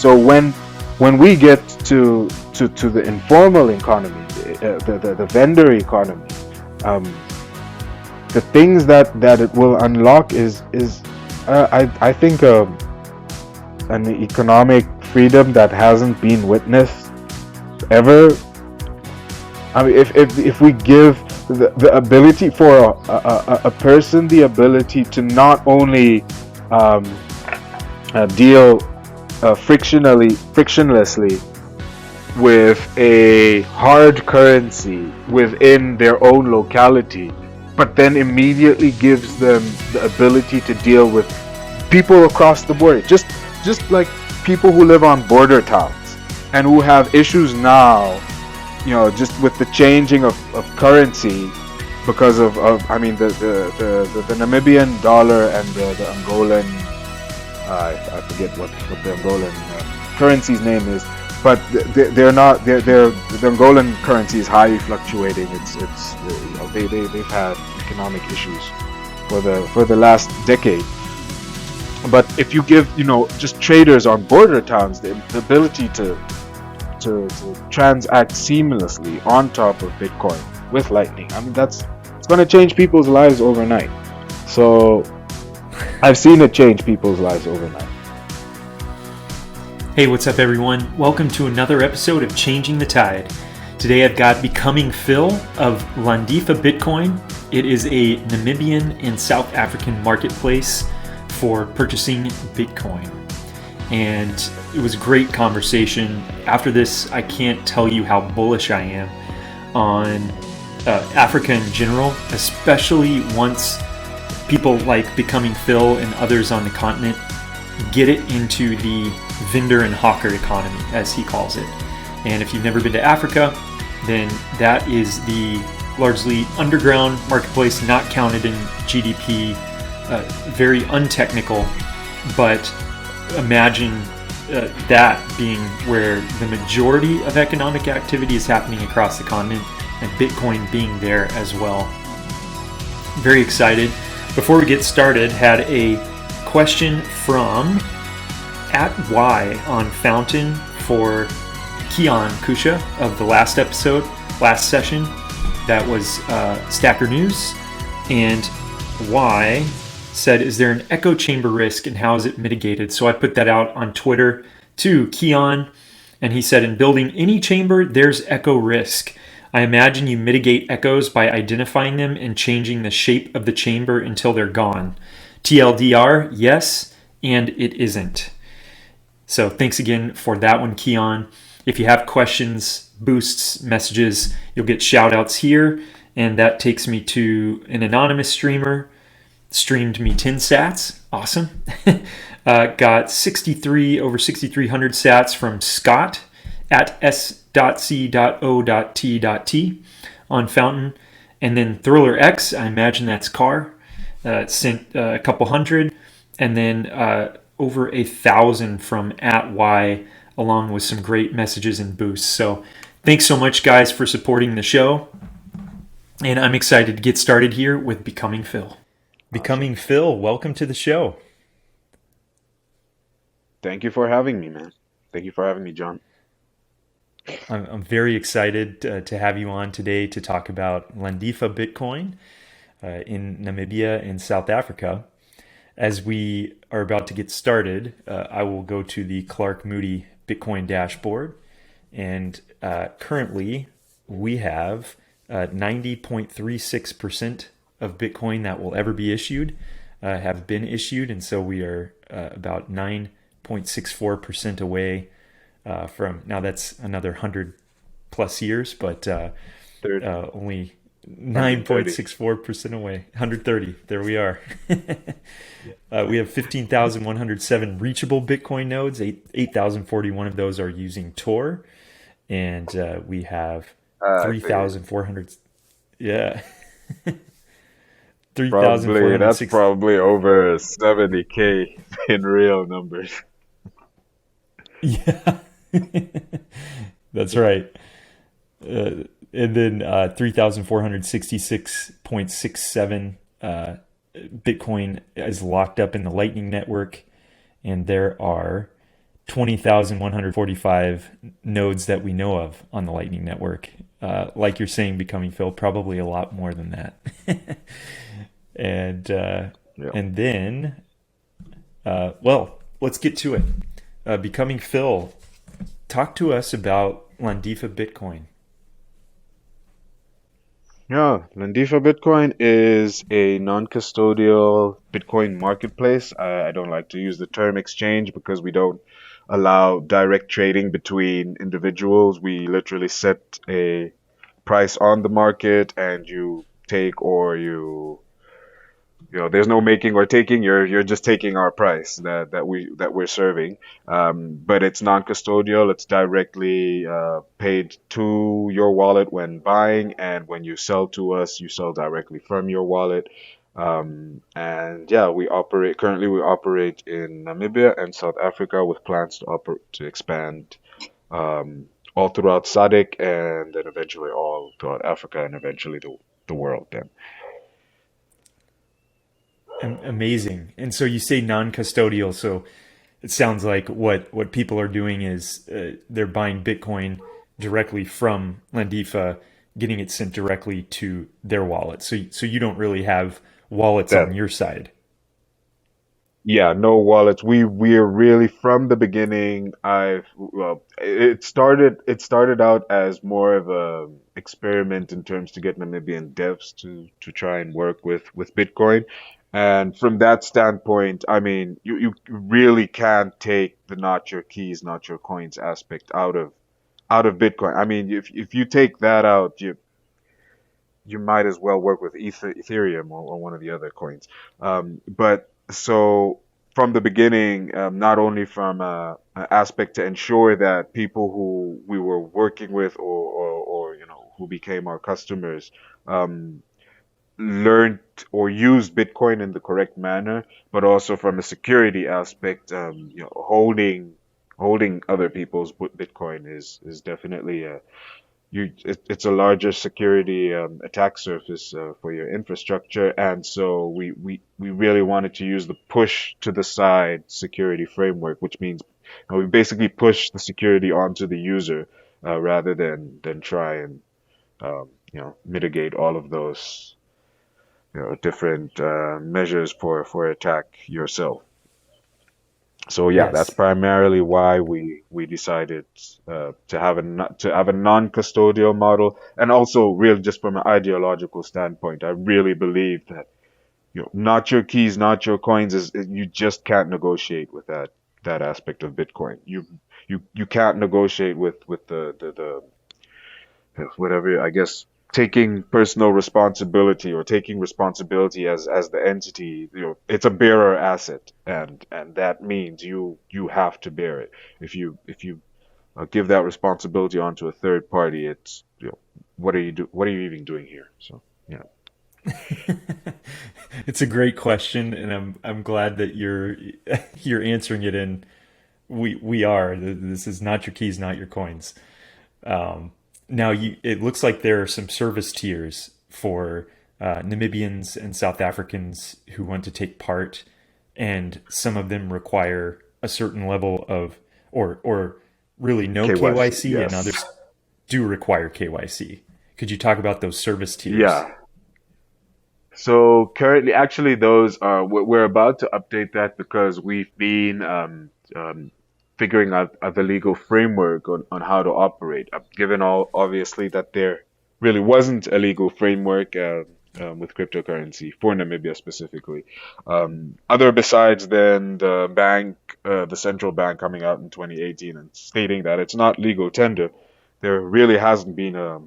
So when we get to the informal economy, the vendor economy, the things that it will unlock is I think an economic freedom that hasn't been witnessed ever. I mean, if we give the ability for a person the ability to not only deal frictionlessly with a hard currency within their own locality, but then immediately gives them the ability to deal with people across the border, just like people who live on border towns and who have issues now, just with the changing of currency because of I mean the Namibian dollar and the Angolan, I forget what the Angolan currency's name is, but they're not the Angolan currency is highly fluctuating. They've had economic issues for the last decade. But if you give just traders on border towns the ability to transact seamlessly on top of Bitcoin with Lightning, I mean it's going to change people's lives overnight. So I've seen it change people's lives overnight. Hey, what's up everyone? Welcome to another episode of Changing the Tide. Today I've got BecomingPhill of Landifa Bitcoin. It is a Namibian and South African marketplace for purchasing Bitcoin. And it was a great conversation. After this, I can't tell you how bullish I am on Africa in general, especially once people like BecomingPhill and others on the continent get it into the vendor and hawker economy, as he calls it. And if you've never been to Africa, then that is the largely underground marketplace, not counted in GDP, very untechnical, but imagine that being where the majority of economic activity is happening across the continent, and Bitcoin being there as well. Very excited. Before we get started, had a question from @Y on Fountain for Keon Kusha of the last session. That was Stacker News. And Y said, is there an echo chamber risk and how is it mitigated? So I put that out on Twitter to Keon, and he said, in building any chamber, there's echo risk. I imagine you mitigate echoes by identifying them and changing the shape of the chamber until they're gone. TLDR, yes, and it isn't. So thanks again for that one, Keon. If you have questions, boosts, messages, you'll get shout outs here. And that takes me to an anonymous streamer. Streamed me 10 sats. Awesome. Got over 6,300 sats from Scott at s.c.o.t.t on Fountain. And then Thriller X, I imagine that's Car, sent a couple hundred. And then over 1,000 from @Y, along with some great messages and boosts. So thanks so much, guys, for supporting the show. And I'm excited to get started here with BecomingPhill. BecomingPhill, welcome to the show. Thank you for having me, man. Thank you for having me, John. I'm very excited to have you on today to talk about Landifa Bitcoin in Namibia and South Africa. As we are about to get started, I will go to the Clark Moody Bitcoin dashboard. And currently, we have 90.36% of Bitcoin that will ever be issued have been issued. And so we are about 9.64% away from, now that's another 100 plus years, but only 9.64% away. 130. There we are. We have 15,107 reachable Bitcoin nodes. 8,041 of those are using Tor. And we have 3,400. Yeah. 3,400. That's probably over 70K in real numbers. Yeah. That's right. And then 3,466.67 Bitcoin is locked up in the Lightning Network, and there are 20,145 nodes that we know of on the Lightning Network. Like you're saying, becoming Phil, probably a lot more than that. and uh, Yeah. and then, well, let's get to it. Becoming Phil, talk to us about Landifa Bitcoin. Yeah, Landifa Bitcoin is a non-custodial Bitcoin marketplace. I don't like to use the term exchange because we don't allow direct trading between individuals. We literally set a price on the market and you take or there's no making or taking. You're just taking our price that we're serving. But it's non-custodial. It's directly paid to your wallet when buying, and when you sell to us, you sell directly from your wallet. And yeah, we operate in Namibia and South Africa with plans to expand all throughout SADC and then eventually all throughout Africa and eventually the world then. Amazing. And so you say non-custodial, so it sounds like what people are doing is they're buying Bitcoin directly from Landifa, getting it sent directly to their wallet. So you don't really have wallets on That your side. Yeah, no wallets. We're really from the beginning. It started out as more of a experiment in terms to get Namibian devs to try and work with Bitcoin. And from that standpoint, I mean, you really can't take the not your keys, not your coins aspect out of Bitcoin. I mean, if you take that out, you might as well work with Ethereum or one of the other coins. But so from the beginning, not only from an aspect to ensure that people who we were working with or who became our customers um, learned or used Bitcoin in the correct manner, but also from a security aspect, holding other people's Bitcoin is definitely it's a larger security attack surface for your infrastructure, and so we really wanted to use the push to the side security framework, which means we basically push the security onto the user rather than try and mitigate all of those different measures for attack yourself. So yeah, that's Yes. primarily why we decided to have a non-custodial model, and also really just from an ideological standpoint, I really believe that not your keys, not your coins you just can't negotiate with that aspect of Bitcoin. You can't negotiate with the whatever, I guess, taking personal responsibility or taking responsibility as the entity. It's a bearer asset, and that means you have to bear it. If you give that responsibility onto a third party, it's what are you even doing here? So yeah. It's a great question, and I'm glad that you're answering it in we are. This is not your keys, not your coins. Um, Now, it looks like there are some service tiers for Namibians and South Africans who want to take part, and some of them require a certain level of, or really no KYC, KYC, and yes. others do require KYC. Could you talk about those service tiers? Yeah. So currently, actually, those are we're about to update that because we've been figuring out the legal framework on how to operate. Given all obviously that there really wasn't a legal framework with cryptocurrency for Namibia specifically. Other besides then the central bank coming out in 2018 and stating that it's not legal tender, there really hasn't been a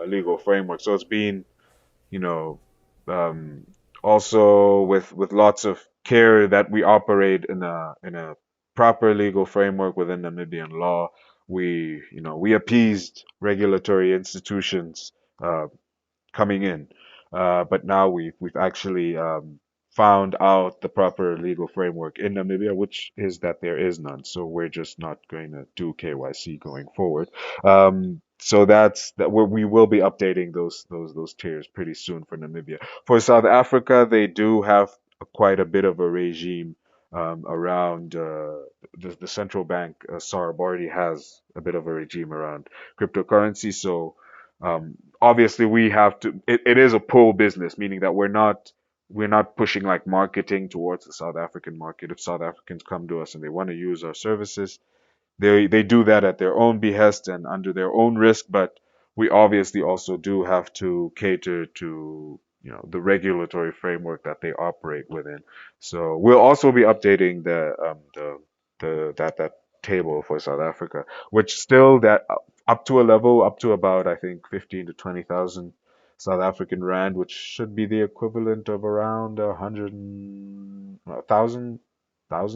legal framework. So it's been you know, um, also with lots of care that we operate in a proper legal framework within Namibian law. We appeased regulatory institutions uh, coming in. But now we've actually found out the proper legal framework in Namibia, which is that there is none. So we're just not going to do KYC going forward. So that's that we will be updating those tiers pretty soon for Namibia. For South Africa, they do have quite a bit of a regime around the central bank, SARB, already has a bit of a regime around cryptocurrency. So obviously we have to. It is a pull business, meaning that we're not pushing like marketing towards the South African market. If South Africans come to us and they want to use our services, they do that at their own behest and under their own risk, but we obviously also do have to cater to the regulatory framework that they operate within. So we'll also be updating that table for South Africa, which still that up to a level up to about I think 15 to 20,000 South African rand, which should be the equivalent of around 100,000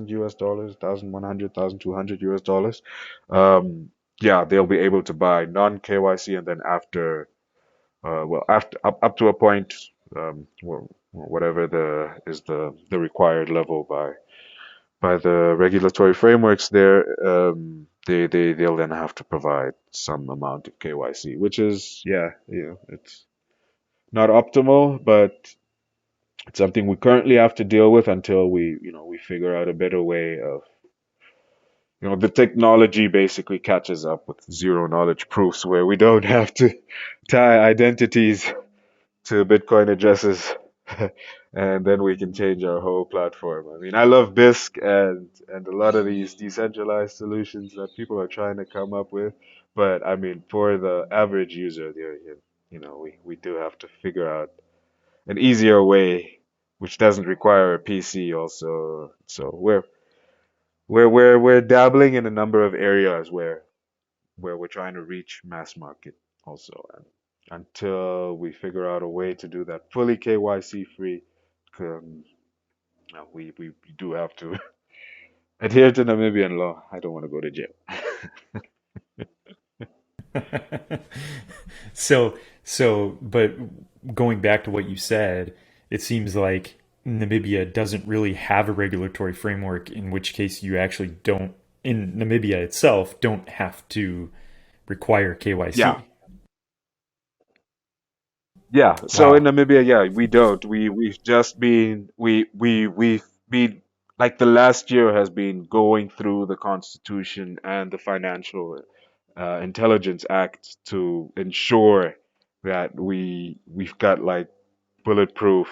US dollars, 1,100, 1,200 US dollars. Yeah, they'll be able to buy non KYC, and then after, after up to a point, whatever the required level by the regulatory frameworks there, they'll then have to provide some amount of KYC, which is it's not optimal, but it's something we currently have to deal with until we figure out a better way of the technology basically catches up with zero knowledge proofs where we don't have to tie identities to Bitcoin addresses and then we can change our whole platform. I mean, I love BISC and a lot of these decentralized solutions that people are trying to come up with, but I mean, for the average user, we do have to figure out an easier way which doesn't require a PC also. So we're dabbling in a number of areas where we're trying to reach mass market also. And until we figure out a way to do that fully KYC free, um, we do have to adhere to Namibian law. I don't want to go to jail. But going back to what you said, it seems like Namibia doesn't really have a regulatory framework, in which case you actually don't, in Namibia itself, don't have to require Yeah, KYC. yeah. So in Wow. Namibia, yeah, we don't. We've just been we've been like the last year has been going through the Constitution and the Financial Intelligence Act to ensure that we've got like bulletproof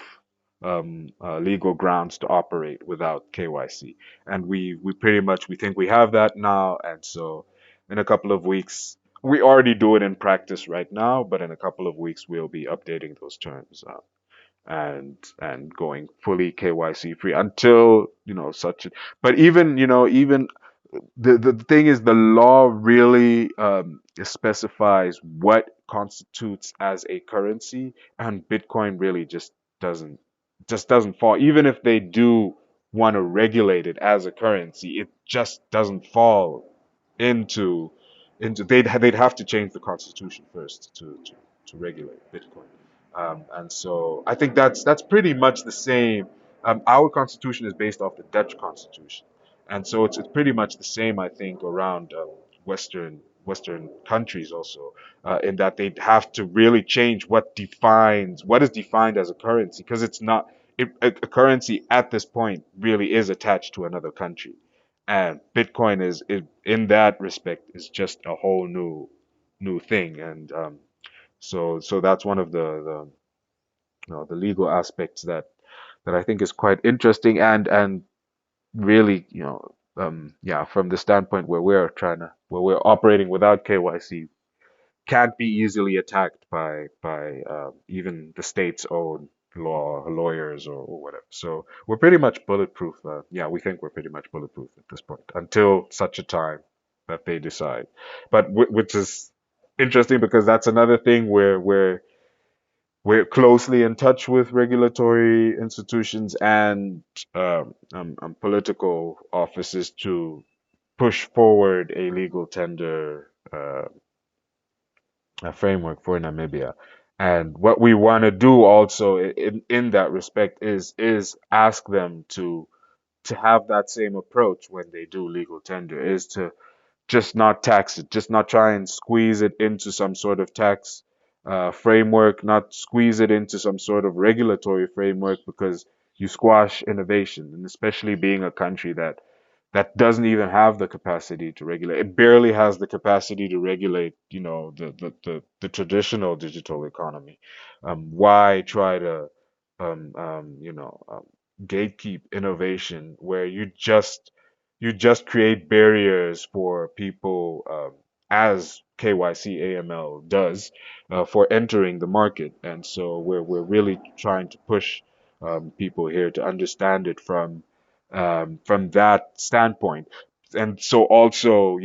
legal grounds to operate without KYC. And we pretty much we think we have that now. And so in a couple of weeks, we already do it in practice right now, but in a couple of weeks we'll be updating those terms and going fully KYC free until such. But even even the thing is the law really specifies what constitutes as a currency, and Bitcoin really doesn't doesn't fall. Even if they do want to regulate it as a currency, it just doesn't fall into they'd have to change the constitution first to regulate Bitcoin. And so I think that's pretty much the same. Our constitution is based off the Dutch constitution, and so it's pretty much the same, I think, around Western countries also, in that they'd have to really change what is defined as a currency, because it's not a currency at this point really is attached to another country, and Bitcoin is in that respect is just a whole new thing, and so that's one of the legal aspects that I think is quite interesting and really, yeah, from the standpoint where we're operating without KYC, can't be easily attacked by even the state's own lawyers or whatever. So we're pretty much bulletproof. Yeah, we think we're pretty much bulletproof at this point until such a time that they decide. But which is interesting because that's another thing where we're closely in touch with regulatory institutions and political offices to push forward a legal tender a framework for Namibia. And what we want to do also in that respect is ask them to have that same approach when they do legal tender, is to just not tax it, just not try and squeeze it into some sort of tax framework, not squeeze it into some sort of regulatory framework, because you squash innovation, and especially being a country that doesn't even have the capacity to regulate. It barely has the capacity to regulate, the traditional digital economy. Why try to, um, um, you know, um, gatekeep innovation where you just create barriers for people, as KYC AML does, for entering the market. And so we're really trying to push, people here to understand it from that standpoint. And so also,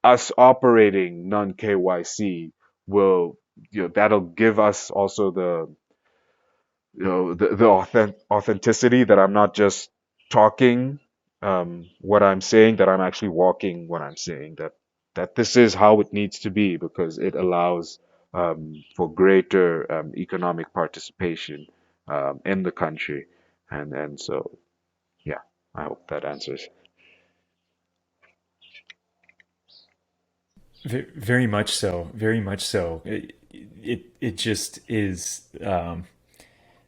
us operating non KYC will, that'll give us also the authenticity that I'm not just talking, what I'm saying, that I'm actually walking what I'm saying, that this is how it needs to be because it allows, for greater, economic participation, in the country. And so, yeah, I hope that answers. Very much so. Very much so. It just is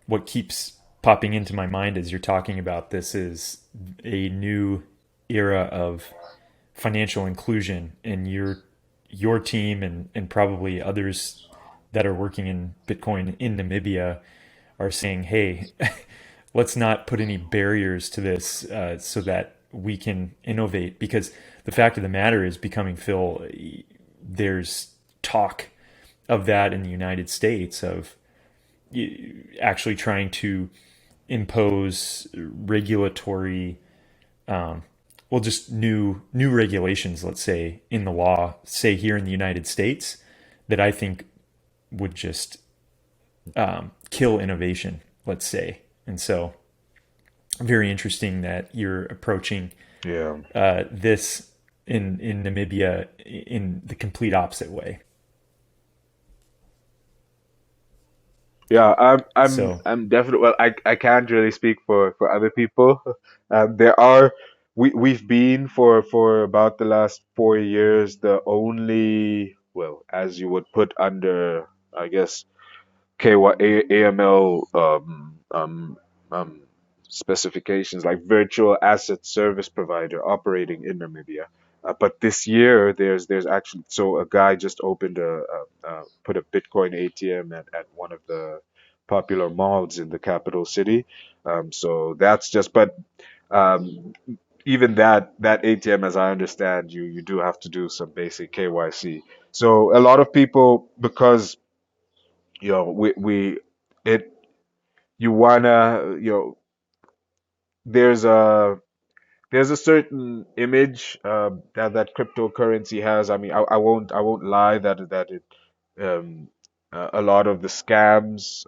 what keeps popping into my mind as you're talking about this is a new era of financial inclusion, and your team and probably others that are working in Bitcoin in Namibia are saying, hey, let's not put any barriers to this so that we can innovate. Because the fact of the matter is, becoming Phil, there's talk of that in the United States of actually trying to impose regulatory, well, just new regulations, let's say, in the law, say here in the United States, that I think would just kill innovation, let's say. And so, very interesting that you're approaching Yeah. this in Namibia in the complete opposite way. Yeah, I'm So, I'm definitely, well, I can't really speak for other people. There are we've been for about the last 4 years the only, well, as you would put under, I guess, AML, um, specifications, like virtual asset service provider operating in Namibia. But this year, there's actually, so a guy just opened put a Bitcoin ATM at one of the popular malls in the capital city. So that's just, but, um, even that ATM, as I understand, you do have to do some basic KYC. So a lot of people, because, we it you wanna, there's a certain image, that cryptocurrency has. I mean, I won't lie that it, um, a lot of the scams,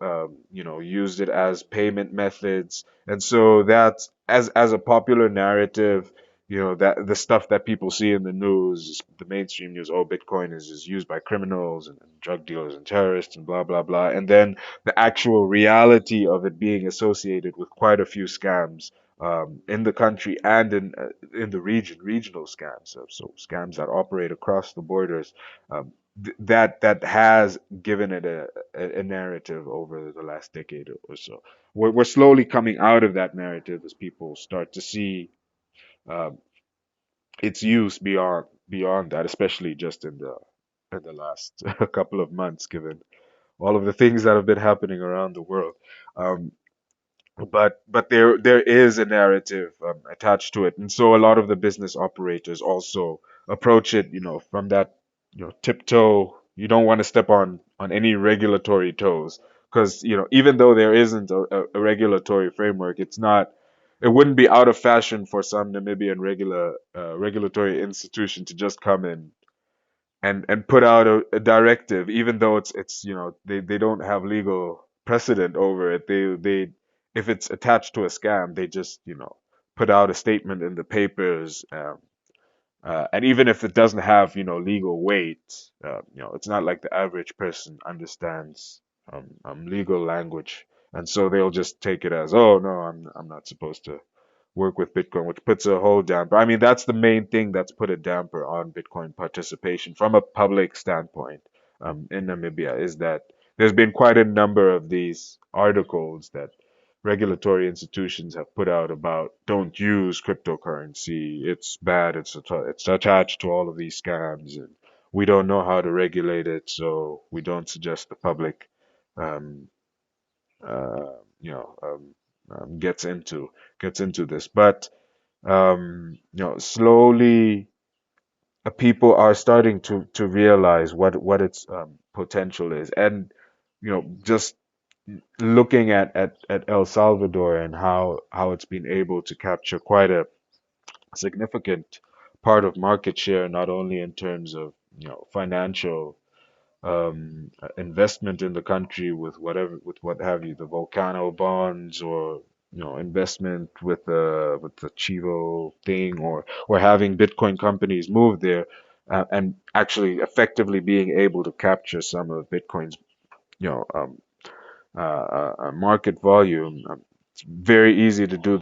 used it as payment methods, and so that's, as a popular narrative. That the stuff that people see in the news, the mainstream news, oh, Bitcoin is used by criminals and drug dealers and terrorists and blah blah blah, and then the actual reality of it being associated with quite a few scams, in the country and in the regional scams. So scams that operate across the borders, that has given it a narrative over the last decade or so. We're slowly coming out of that narrative as people start to see, um, its use beyond that, especially just in the last couple of months, given all of the things that have been happening around the world. Um, but there is a narrative, attached to it, and so a lot of the business operators also approach it, from that, tiptoe. You don't want to step on any regulatory toes, because, even though there isn't a regulatory framework, it wouldn't be out of fashion for some Namibian regulatory institution to just come in and put out a directive, even though it's they don't have legal precedent over it. They If it's attached to a scam, they just, put out a statement in the papers, and even if it doesn't have, legal weight, it's not like the average person understands, legal language, and so they'll just take it as, oh no, I'm not supposed to work with Bitcoin, which puts a whole damper. I mean, that's the main thing that's put a damper on Bitcoin participation from a public standpoint, in Namibia, is that there's been quite a number of these articles that regulatory institutions have put out about don't use cryptocurrency. It's bad. It's attached to all of these scams, and we don't know how to regulate it, so we don't suggest the public um, gets into this. But slowly people are starting to realize what its potential is, and just looking at El Salvador and how it's been able to capture quite a significant part of market share, not only in terms of financial investment in the country with what have you, the Volcano bonds, or investment with the Chivo thing, or having Bitcoin companies move there, and actually effectively being able to capture some of Bitcoin's you know um, market volume. It's very easy to do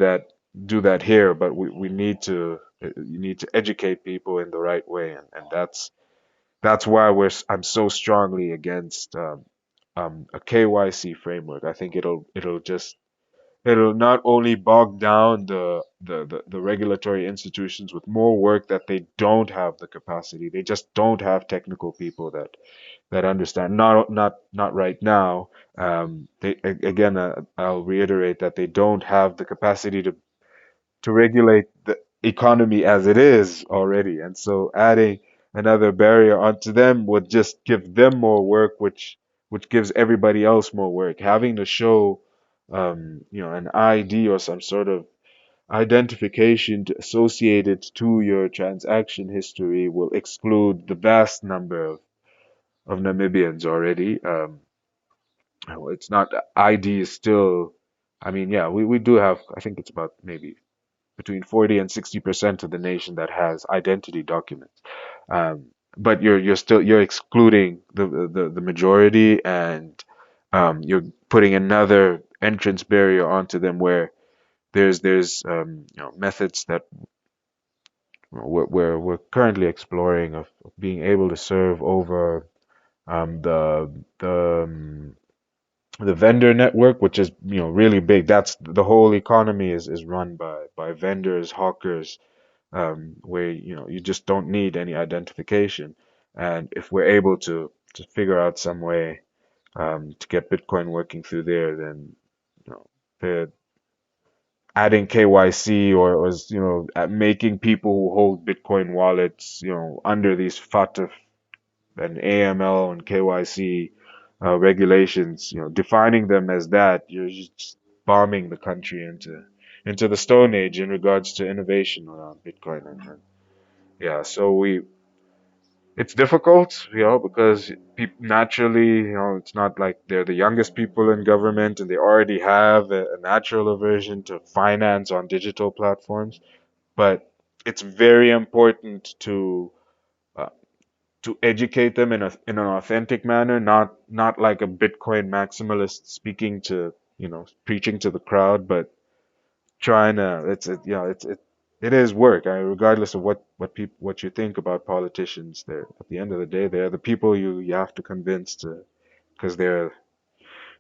that here, but we need to you need to educate people in the right way, and that's why I'm so strongly against a KYC framework. I think it'll not only bog down the regulatory institutions with more work that they don't have the capacity. They just don't have technical people that understand. Not right now. Again, I'll reiterate that they don't have the capacity to regulate the economy as it is already. And so adding another barrier onto them would just give them more work, which gives everybody else more work. Having to show an ID or some sort of identification associated to your transaction history will exclude the vast number of Namibians already. It's not ID is still, I mean, yeah, we do have, I think it's about maybe between 40 and 60% of the nation that has identity documents. But you're excluding the majority, and you're putting another entrance barrier onto them where there's methods that we're currently exploring of being able to serve over um, the the um, the vendor network, which is really big. That's the whole economy is run by vendors, hawkers, where you just don't need any identification. And if we're able to figure out some way to get Bitcoin working through there, then the adding KYC, or making people who hold Bitcoin wallets under these FATF and AML and KYC regulations, defining them as that, you're just bombing the country into the Stone Age in regards to innovation around Bitcoin. And yeah, so it's difficult, because people naturally, it's not like they're the youngest people in government and they already have a natural aversion to finance on digital platforms. But it's very important uh, to educate them in an authentic manner, not like a Bitcoin maximalist speaking to, preaching to the crowd, but trying to it is work. Regardless of what you think about politicians, they're at the end of the day they're the people you have to convince to, because they're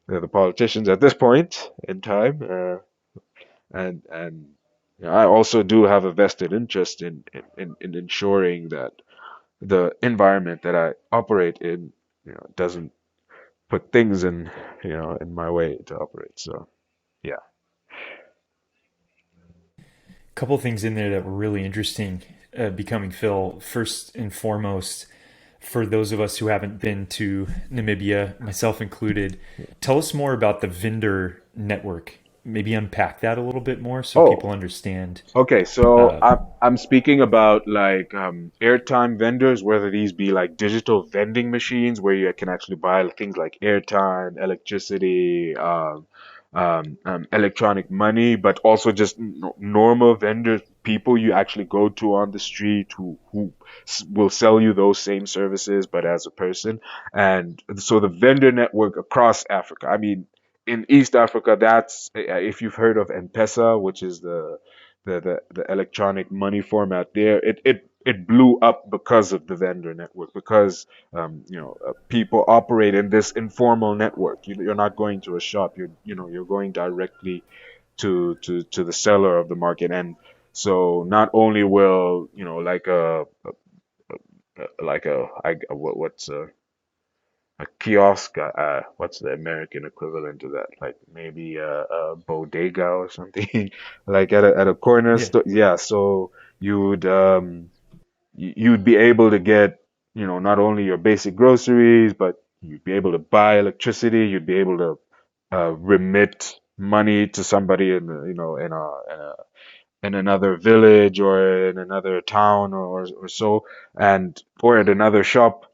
the politicians at this point in time, and I also do have a vested interest in ensuring that the environment that I operate in, doesn't put things in my way to operate. So yeah. Couple things in there that were really interesting. Becoming Phil, first and foremost, for those of us who haven't been to Namibia, myself included, tell us more about the vendor network. Maybe unpack that a little bit more so Oh, people understand. okay, so Uh, I'm speaking about like airtime vendors, whether these be like digital vending machines where you can actually buy things like airtime, electricity, electronic money, but also just normal vendors, people you actually go to on the street who will sell you those same services, but as a person. And so the vendor network across Africa. I mean, in East Africa, that's if you've heard of M-Pesa, which is the electronic money format there. It it blew up because of the vendor network, because people operate in this informal network. You're not going to a shop. You're going directly to the seller of the market. And so not only will like a kiosk, what's the American equivalent to that? Like maybe a bodega or something, like at a corner Yeah. store. Yeah, so you'd you'd be able to get, not only your basic groceries, but you'd be able to buy electricity. You'd be able to remit money to somebody in in another village or in another town or so, and or at another shop.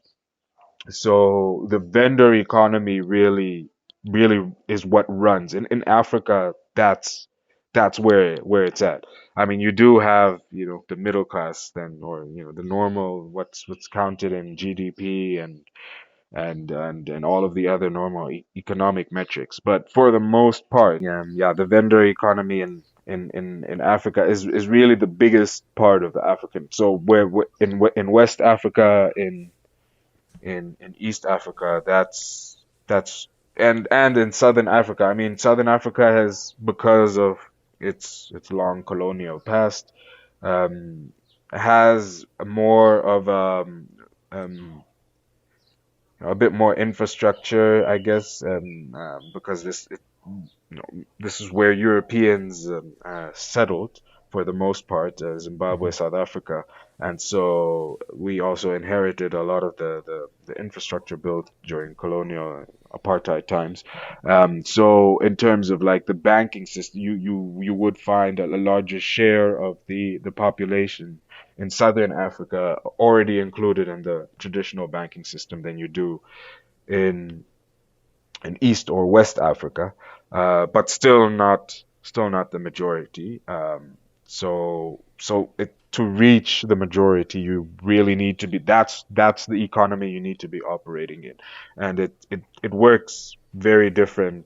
So the vendor economy really is what runs. In Africa, that's where it's at. I mean, you do have, the middle class then, or, the normal, what's counted in GDP and all of the other normal economic metrics. But for the most part, yeah, the vendor economy in Africa is really the biggest part of the African. So in West Africa, in East Africa, that's and in Southern Africa. I mean, Southern Africa has, because of its long colonial past, um, has more of a bit more infrastructure, I guess, because this is where Europeans settled for the most part, Zimbabwe, Hmm. South Africa, and so we also inherited a lot of the infrastructure built during colonial apartheid times. So in terms of like the banking system, you would find a larger share of the population in Southern Africa already included in the traditional banking system than you do in East or West Africa, but still not the majority. To reach the majority, you really need to be that's the economy you need to be operating in, and it works very different,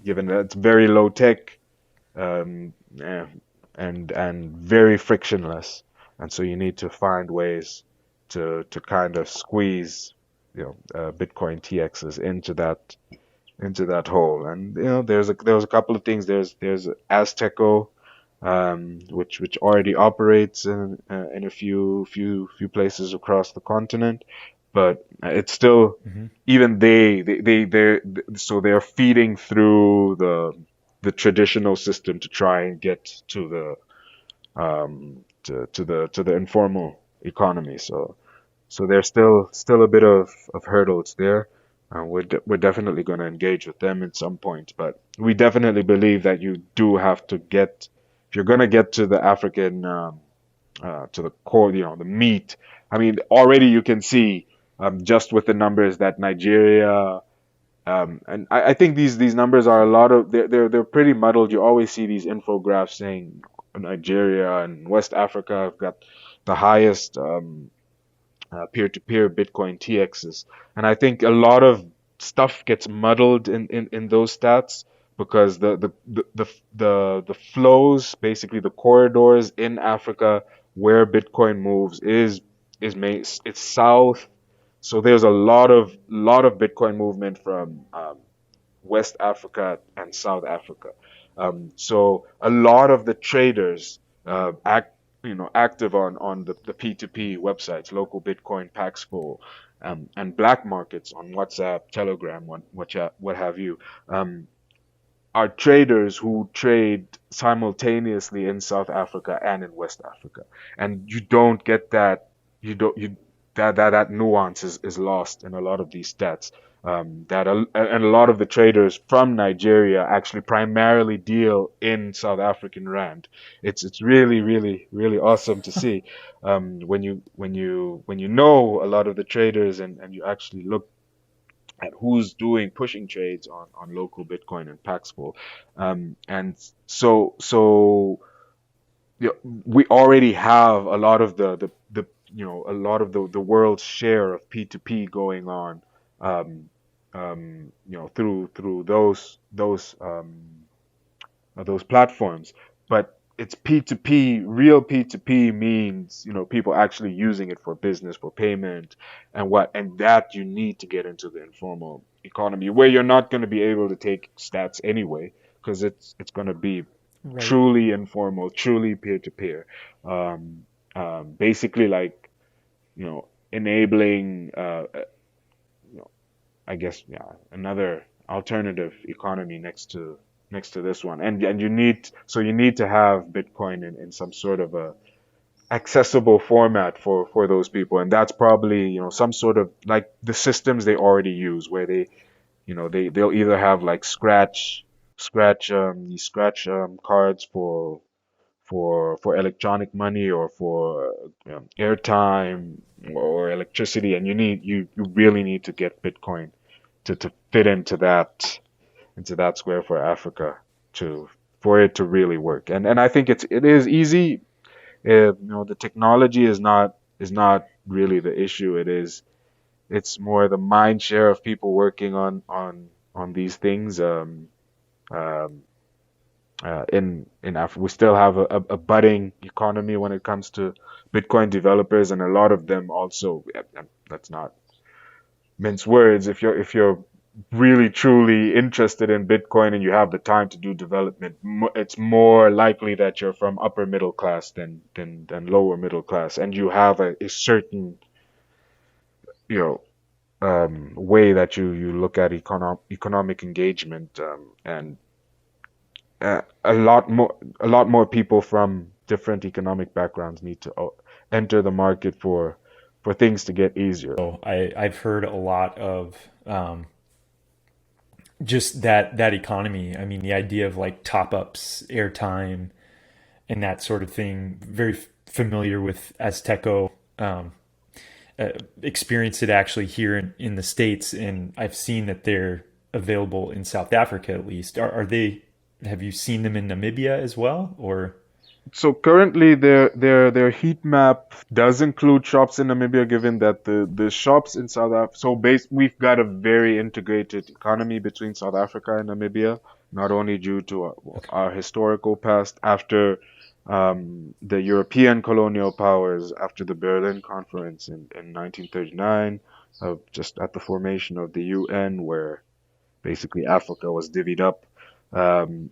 given that it's very low tech, um, eh, and very frictionless, and so you need to find ways to kind of squeeze Bitcoin TXs into that hole. And there was a couple of things. There's Azteco, which already operates in a few places across the continent, but it's still, Hmm. even they're feeding through the traditional system to try and get to the informal economy. So there's still a bit of hurdles there. We're definitely going to engage with them at some point, but we definitely believe that you do have to get, if you're going to get to the African, to the core, the meat. I mean, already you can see, just with the numbers, that Nigeria, and I think these numbers are a lot of, they're pretty muddled. You always see these infographics saying Nigeria and West Africa have got the highest peer-to-peer Bitcoin TXs. And I think a lot of stuff gets muddled in those stats, because the flows, basically the corridors in Africa where Bitcoin moves it's south. So there's a lot of Bitcoin movement from West Africa and South Africa. So a lot of the traders active on the P2P websites, local Bitcoin, Paxful, and black markets on WhatsApp, Telegram, what have you, um, are traders who trade simultaneously in South Africa and in West Africa, and you don't get that. You don't you that nuance is lost in a lot of these stats. And a lot of the traders from Nigeria actually primarily deal in South African rand. It's really awesome to see, when you know a lot of the traders, and you actually look at who's doing pushing trades on local Bitcoin and Paxful. And so we already have a lot of the world's share of P2P going on, um, through those platforms. But it's P2P. Real P2P means, people actually using it for business, for payment, and that you need to get into the informal economy where you're not going to be able to take stats anyway, because it's going to be Right. truly informal, truly peer to peer. Basically, like, enabling, I guess, yeah, another alternative economy next to this one. And you need to have Bitcoin in some sort of a accessible format for those people. And that's probably, some sort of like the systems they already use, where they'll either have like these scratch cards for electronic money, or for airtime or electricity. And you really need to get Bitcoin to fit into that square for Africa, to for it to really work. And I think it is easy. The technology is not really the issue. It's more the mind share of people working on these things. Um, in Africa, we still have a budding economy when it comes to Bitcoin developers, and a lot of them also. Let's not mince words. If you're really truly interested in Bitcoin and you have the time to do development, it's more likely that you're from upper middle class than lower middle class, and you have a certain, you know way that you look at economic engagement, and a lot more people from different economic backgrounds need to enter the market for things to get easier. So I've heard a lot of just that economy. I mean, the idea of like top ups, airtime, and that sort of thing. Very familiar with Azteco. Experienced it actually here in the States, and I've seen that they're available in South Africa at least. Are they? Have you seen them in Namibia as well? Or So currently, their heat map does include shops in Namibia, given that the shops in South Africa. So we've got a very integrated economy between South Africa and Namibia, not only due to our historical past after the European colonial powers, after the Berlin Conference in 1939, just at the formation of the UN, where basically Africa was divvied up.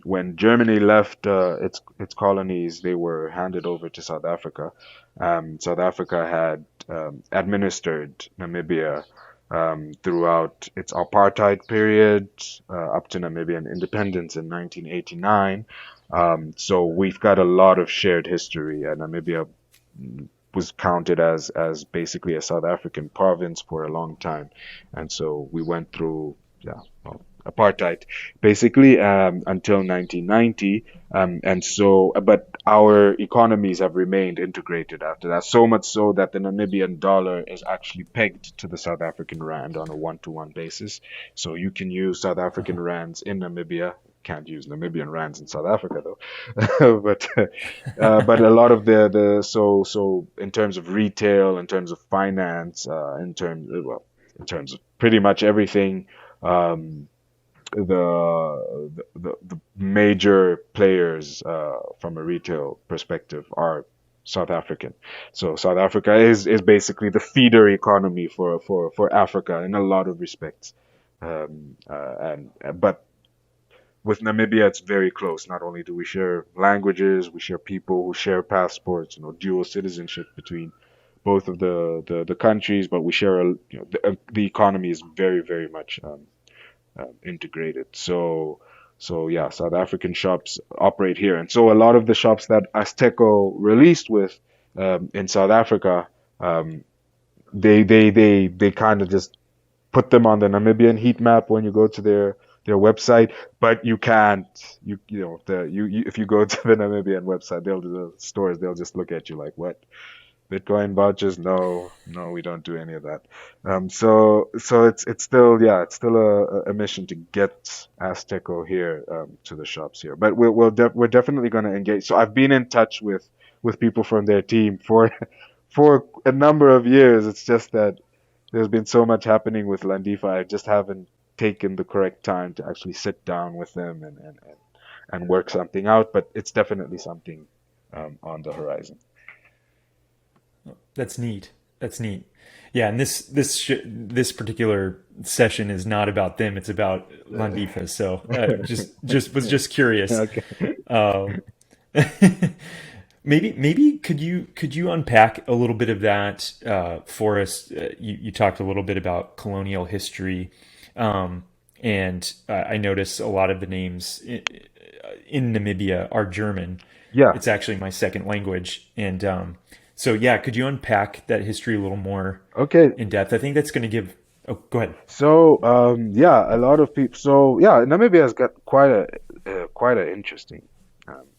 When Germany left its colonies, they were handed over to South Africa. South Africa had administered Namibia throughout its apartheid period, up to Namibian independence in 1989. So we've got a lot of shared history, and Namibia was counted as basically a South African province for a long time, and so we went through, yeah, well, apartheid basically, until 1990, and so, but our economies have remained integrated after that, so much so that the Namibian dollar is actually pegged to the South African rand on a one-to-one basis. So you can use South African rands in Namibia. Can't use Namibian rands in South Africa though. But a lot of so in terms of retail, in terms of finance, in terms of pretty much everything, um, the major players, from a retail perspective, are South African. So South Africa is basically the feeder economy for Africa in a lot of respects. And but with Namibia, it's very close. Not only do we share languages, we share people who share passports, dual citizenship between both of the countries, but we share the economy is very, very much integrated. So yeah, South African shops operate here, and so a lot of the shops that Azteco released with, in South Africa, um, they kind of just put them on the Namibian heat map when you go to their website, but you can't, you know the you if you go to the Namibian website, the stores, they'll just look at you like, what? Bitcoin vouchers? No, no, we don't do any of that. So it's still, yeah, it's still a mission to get Azteco here, to the shops here. But we're definitely going to engage. So I've been in touch with people from their team for for a number of years. It's just that there's been so much happening with Landifa. I just haven't taken the correct time to actually sit down with them, and and work something out. But it's definitely something on the horizon. That's neat. That's neat. Yeah, and this particular session is not about them. It's about Landifa. So just curious. Okay. Um, maybe could you unpack a little bit of that for us? You talked a little bit about colonial history, and I notice a lot of the names in Namibia are German. Yeah. It's actually my second language, and so yeah, could you unpack that history a little more Okay. in depth? I think that's going to give. Oh, go ahead. So yeah, a lot of people. So yeah, Namibia has got quite a interesting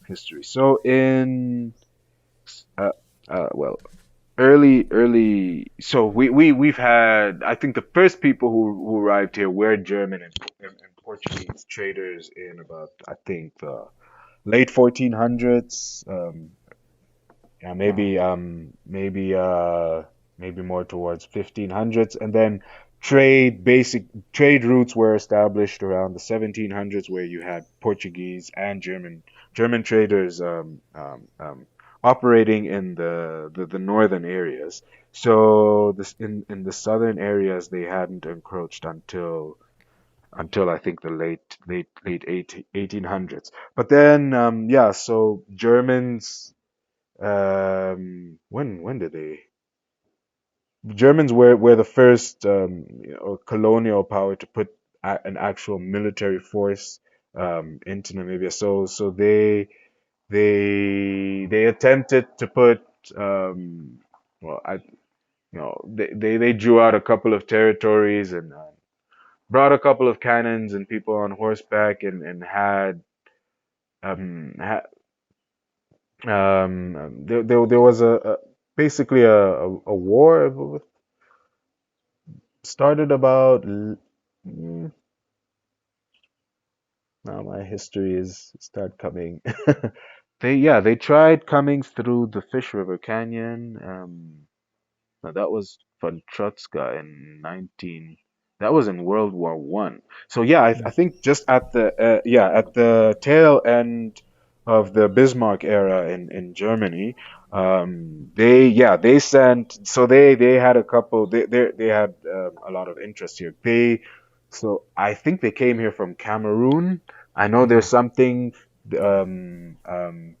history. So in uh, well, early. So we've had. I think the first people who arrived here were German and Portuguese traders in about, I think, the late 1400s. Yeah, Wow. maybe more towards 1500s, and then basic trade routes were established around the 1700s, where you had Portuguese and German traders operating in the northern areas. So this in the southern areas they hadn't encroached until I think the late 1800s. But then yeah, so Germans, when did they? The Germans were the first colonial power to put an actual military force into Namibia. So they attempted to put well, they drew out a couple of territories and brought a couple of cannons and people on horseback and had there was basically a war started about now my history is start coming. They tried coming through the Fish River Canyon. Now that was von Trotska in 19. That was in World War One. So yeah, I think just at the tail end of the Bismarck era in Germany, they sent, so they had a couple, they had a lot of interest here. So I think they came here from Cameroon. I know there's something um um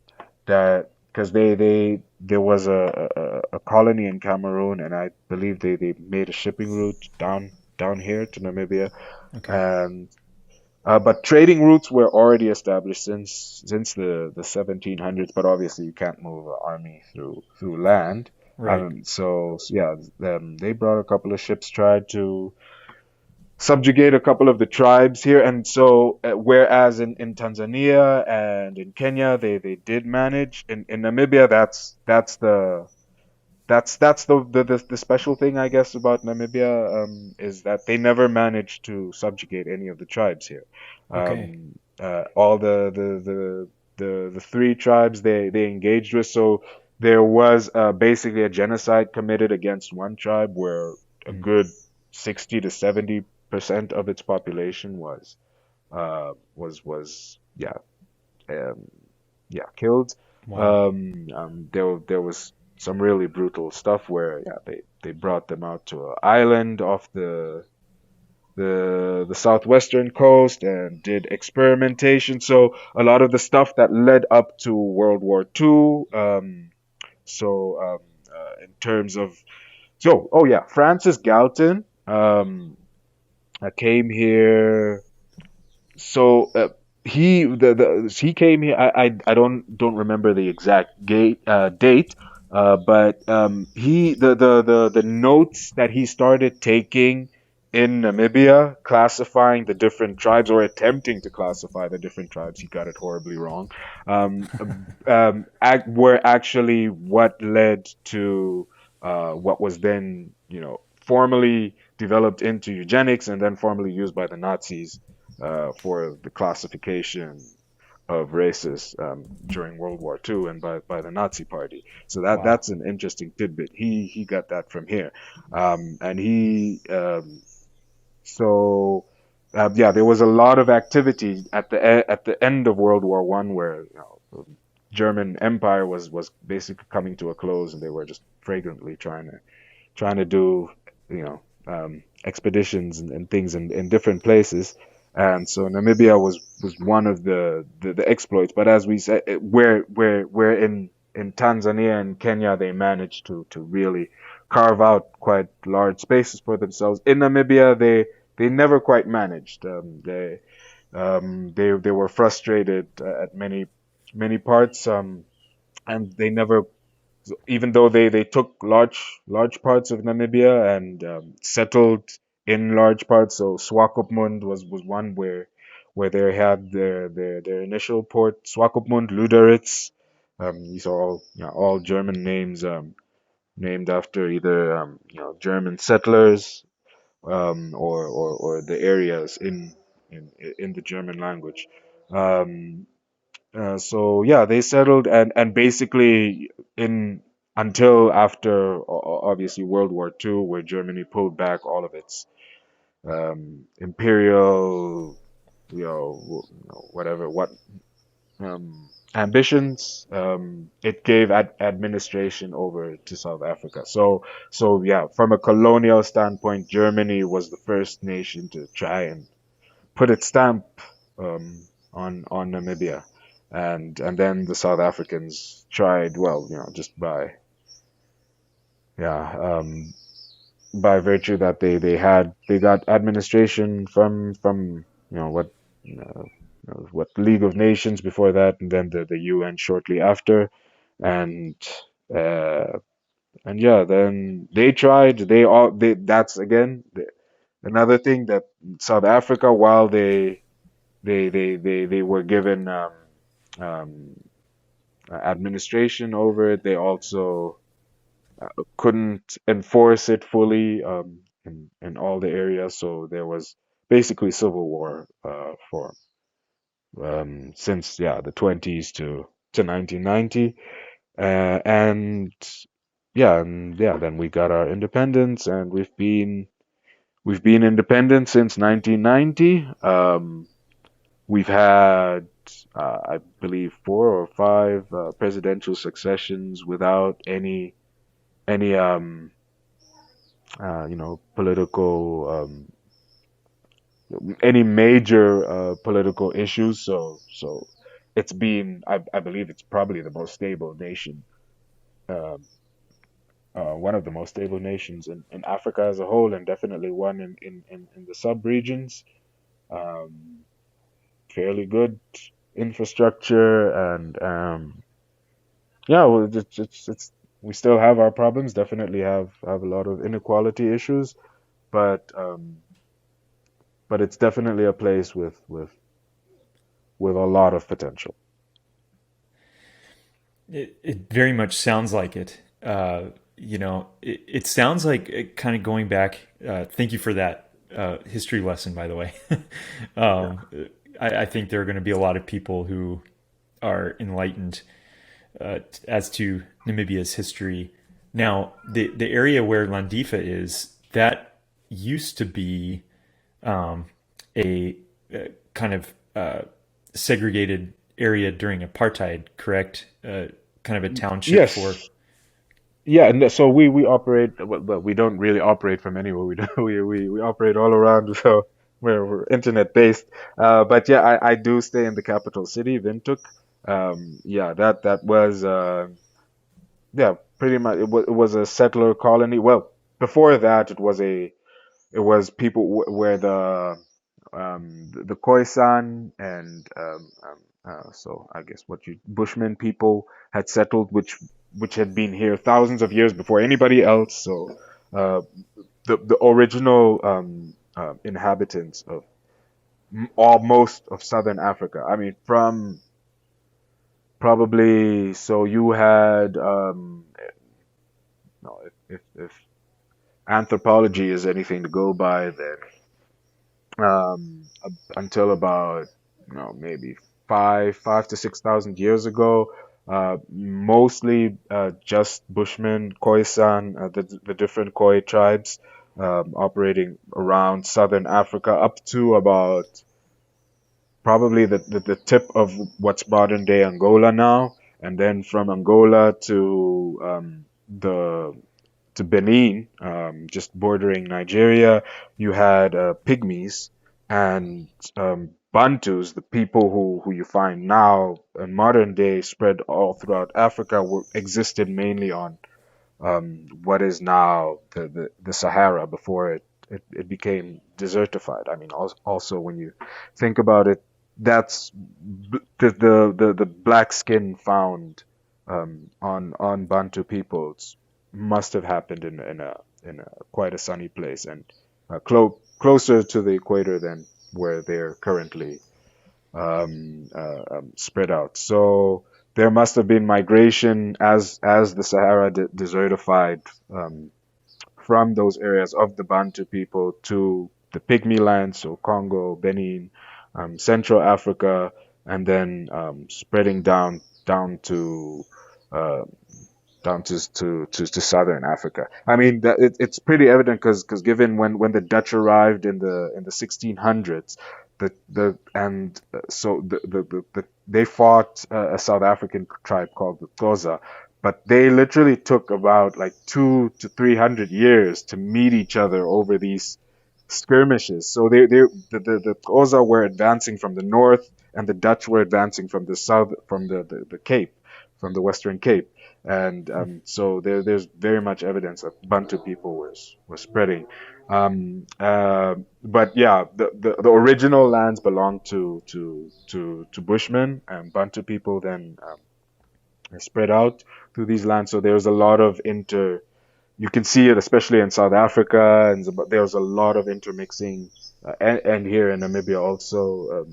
that because there was a colony in Cameroon, and I believe they made a shipping route down here to Namibia, Okay. and but trading routes were already established since the 1700s. But obviously you can't move an army through land. Right. So yeah, they brought a couple of ships, tried to subjugate a couple of the tribes here. And so, whereas in Tanzania and in Kenya, they did manage. In Namibia, that's the special thing, I guess, about Namibia, is that they never managed to subjugate any of the tribes here. Okay. All the three tribes they engaged with. So there was basically a genocide committed against one tribe where a Mm. good 60 to 70% of its population was um, killed. Wow. There was some really brutal stuff where they brought them out to an island off the southwestern coast and did experimentation. So a lot of the stuff that led up to World War II. So in terms of oh yeah, Francis Galton came here. So he came here. I don't remember the exact date, but he the notes that he started taking in Namibia, classifying the different tribes or attempting to classify the different tribes. He got it horribly wrong. Um, were actually what led to what was then formally developed into eugenics and then formally used by the Nazis for the classification of races during World War II and by the Nazi Party. So Wow. that's an interesting tidbit. He got that from here, and so yeah, there was a lot of activity at the end of World War One, where the German Empire was basically coming to a close, and they were just fragrantly trying to do expeditions and things in different places. And so Namibia was one of the exploits. But as we said, where in Tanzania and Kenya they managed to really carve out quite large spaces for themselves. In Namibia they never quite managed. They were frustrated at many parts, and they never, even though they took large parts of Namibia and settled in large parts. So Swakopmund was one where they had their initial port. Swakopmund, Luderitz. These are all all German names, named after either German settlers, or the areas in the German language. Um, so yeah, they settled, and basically in until after obviously World War II, where Germany pulled back all of its imperial, whatever what ambitions. It gave administration over to South Africa. So yeah, from a colonial standpoint, Germany was the first nation to try and put its stamp on Namibia, and then the South Africans tried, well, just yeah by virtue that they got administration from what League of Nations before that, and then the UN shortly after, and uh, and yeah, then they tried. That's again another thing that South Africa, while they were given um, administration over it. They also couldn't enforce it fully in all the areas. So there was basically civil war for since the 20s to 1990, and then we got our independence, and we've been independent since 1990. We've had, I believe, four or five presidential successions without any political any major political issues. So it's been, I believe, it's probably the most stable nation, um, one of the most stable nations in Africa as a whole, and definitely one in the sub regions. Um, Fairly good infrastructure, and yeah, well, it's we still have our problems. Definitely have a lot of inequality issues, but it's definitely a place with a lot of potential. It very much sounds like it. It sounds like kind of going back. Thank you for that history lesson, by the way. Yeah. um, I think there are going to be a lot of people who are enlightened as to Namibia's history. Now, the area where Landifa is, that used to be um, a kind of segregated area during apartheid, correct? Kind of a township for. Yes. Yeah, and so we operate, well, we don't really operate from anywhere. We do, we operate all around, so we're internet based. But yeah, I do stay in the capital city, Windhoek. Yeah, that was yeah, pretty much it was a settler colony. Well, before that, it was people where the Khoisan and so I guess what you Bushmen people had settled, which had been here thousands of years before anybody else. So uh, the original inhabitants of most of southern Africa. I mean, from probably, so you had no, if anthropology is anything to go by, then until about maybe five to 6,000 years ago. Mostly just Bushmen, Khoisan, the different Khoi tribes. operating around southern Africa up to about probably the tip of what's modern day Angola now, and then from Angola the to Benin, just bordering Nigeria, you had Pygmies and Bantus, the people who you find now in modern day spread all throughout Africa, existed mainly on what is now the Sahara before it became desertified. I mean, also when you think about it, that's the black skin found on Bantu peoples must have happened in a quite a sunny place and closer to the equator than where they're currently spread out. So there must have been migration as the Sahara desertified from those areas of the Bantu people to the Pygmy lands, so Congo, Benin, Central Africa, and then spreading down to uh, to southern Africa. I mean, it's pretty evident because given when the Dutch arrived in the 1600s, they fought a South African tribe called the Xhosa, but they literally took about like 200 to 300 years to meet each other over these skirmishes. So the Xhosa were advancing from the north, and the Dutch were advancing from the south, from the Cape, from the Western Cape. And so there's very much evidence that Bantu people were spreading. But yeah, the original lands belonged to Bushmen, and Bantu people then are spread out through these lands. So there's a lot of you can see it especially in South Africa, and there's a lot of intermixing, and here in Namibia also,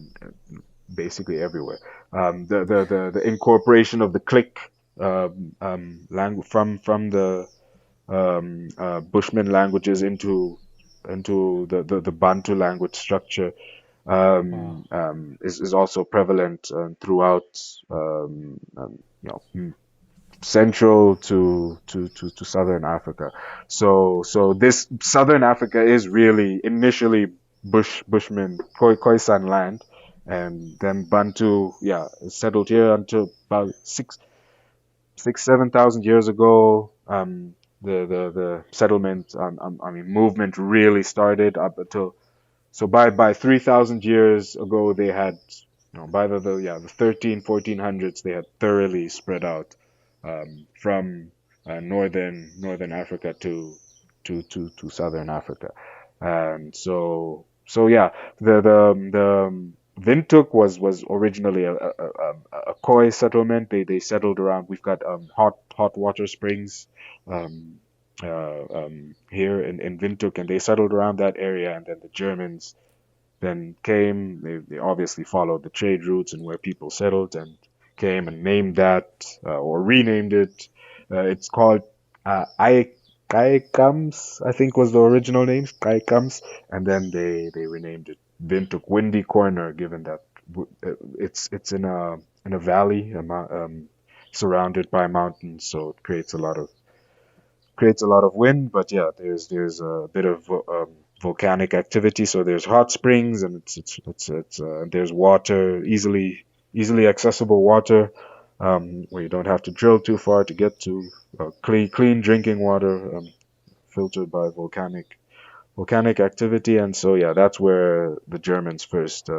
basically everywhere. The incorporation of the click language from the Bushman languages into the Bantu language structure Wow. is also prevalent throughout central to southern Africa. So this southern Africa is really initially Bushman Khoisan land, and then Bantu, yeah, settled here until about 7,000 years ago. The settlement, I mean, movement really started up until so by 3,000 years ago they had, by the 13 1400s they had thoroughly spread out from northern Africa to southern Africa. And so yeah, the Windhoek was originally a Khoi settlement. They settled around. We've got hot water springs here in Windhoek, and they settled around that area. And then the Germans then came. They obviously followed the trade routes and where people settled, and came and named that or renamed it. It's called Kaikams, I think was the original name, Kaikams, and then they renamed it Windhoek, Windy Corner, given that it's in a valley, surrounded by mountains, so it creates a lot of wind. But yeah, there's a bit of volcanic activity, so there's hot springs, and there's water, easily accessible water, where you don't have to drill too far to get to clean drinking water, filtered by volcanic activity. And so yeah, that's where the Germans first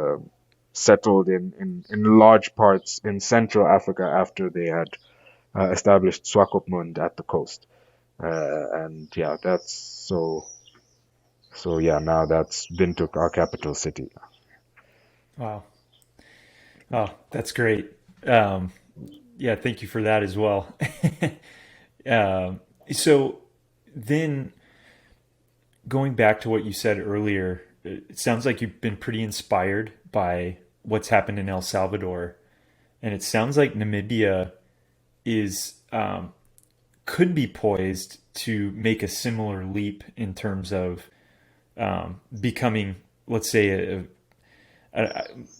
settled in large parts in Central Africa after they had established Swakopmund at the coast. And yeah, that's so yeah, now that's Windhoek, our capital city. Wow. Oh, that's great. Um, yeah, thank you for that as well. So then going back to what you said earlier, it sounds like you've been pretty inspired by what's happened in El Salvador, and it sounds like Namibia is could be poised to make a similar leap in terms of becoming, let's say,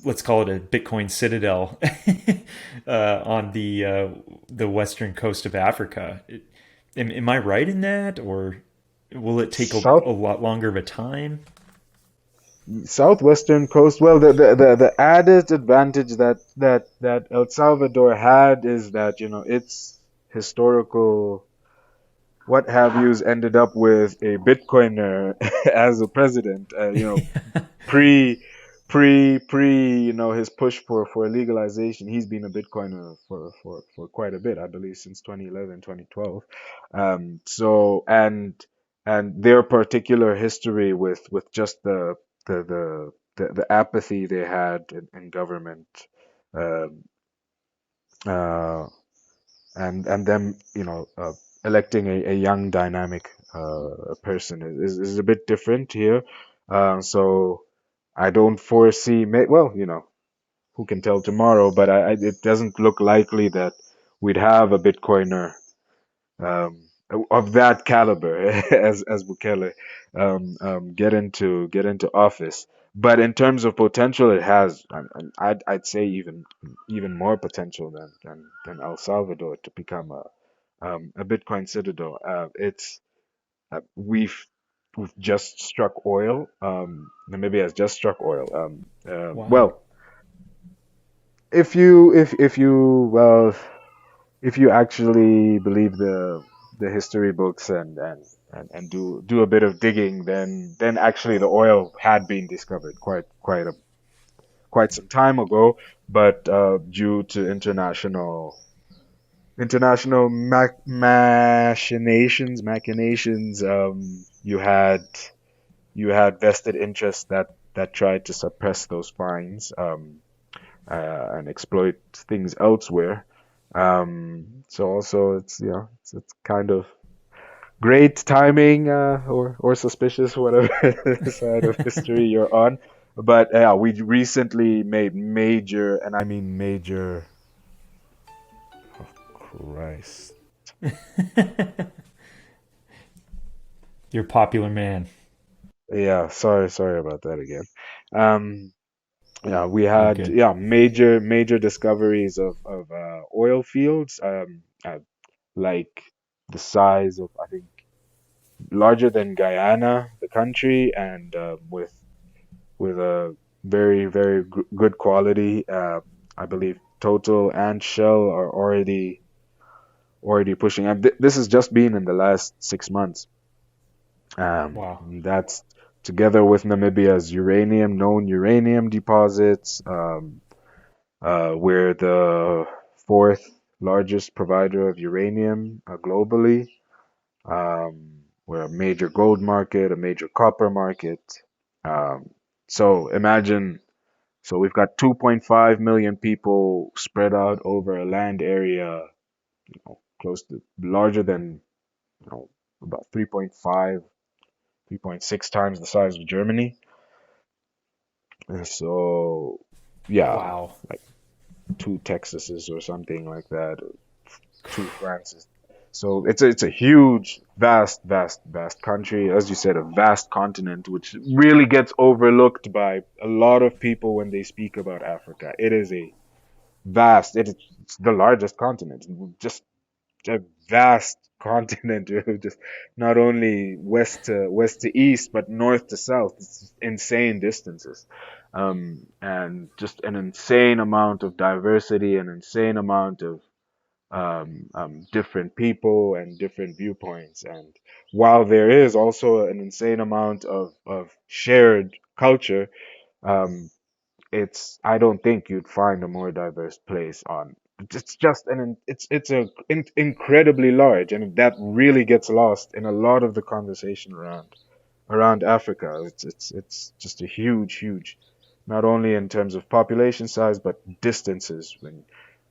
let's call it a Bitcoin citadel on the western coast of Africa. Am I right in that, or Will it take South a lot longer of a time? Southwestern coast. Well, the added advantage that El Salvador had is that, its historical what have yous ended up with a Bitcoiner as a president. Pre his push for legalization, he's been a Bitcoiner for quite a bit, I believe, since 2011, 2012. So and their particular history with just the apathy they had in government, um, uh, and them, electing a young dynamic person is a bit different here. So I don't foresee, well, who can tell tomorrow, but it doesn't look likely that we'd have a Bitcoiner um, of that caliber as Bukele get into office. But in terms of potential, it has. I'd say even more potential than El Salvador to become a Bitcoin citadel. It's we've just struck oil. Namibia has just struck oil. Wow. Well, if you actually believe the history books and do a bit of digging, then actually the oil had been discovered quite some time ago, but due to international machinations, you had vested interests that tried to suppress those finds, and exploit things elsewhere. So also it's kind of great timing, or suspicious, whatever side of history you're on. But yeah, we recently made major, and I mean major. Oh, Christ. You're a popular man. Yeah, sorry about that again. Um, yeah, we You're had, good. major discoveries of oil fields, like the size of, I think, larger than Guyana, the country, and with a very good quality. I believe Total and Shell are already pushing. And this has just been in the last 6 months. Wow. That's together with Namibia's known uranium deposits. We're the fourth largest provider of uranium globally. We're a major gold market, a major copper market. Um, so imagine, so we've got 2.5 million people spread out over a land area, close to larger than, you know, about 3.5, 3.6 times the size of Germany. And so, yeah, Wow. like two Texases or something like that, or two Frances. So it's a huge, vast country, as you said, a vast continent, which really gets overlooked by a lot of people when they speak about Africa. It is a vast, it's the largest continent, just a vast continent, just not only west to east, but north to south. It's insane distances, and just an insane amount of diversity, an insane amount of different people and different viewpoints. And while there is also an insane amount of shared culture, um, I don't think you'd find a more diverse place on. It's incredibly large, and that really gets lost in a lot of the conversation around Africa. It's just a huge, not only in terms of population size, but distances.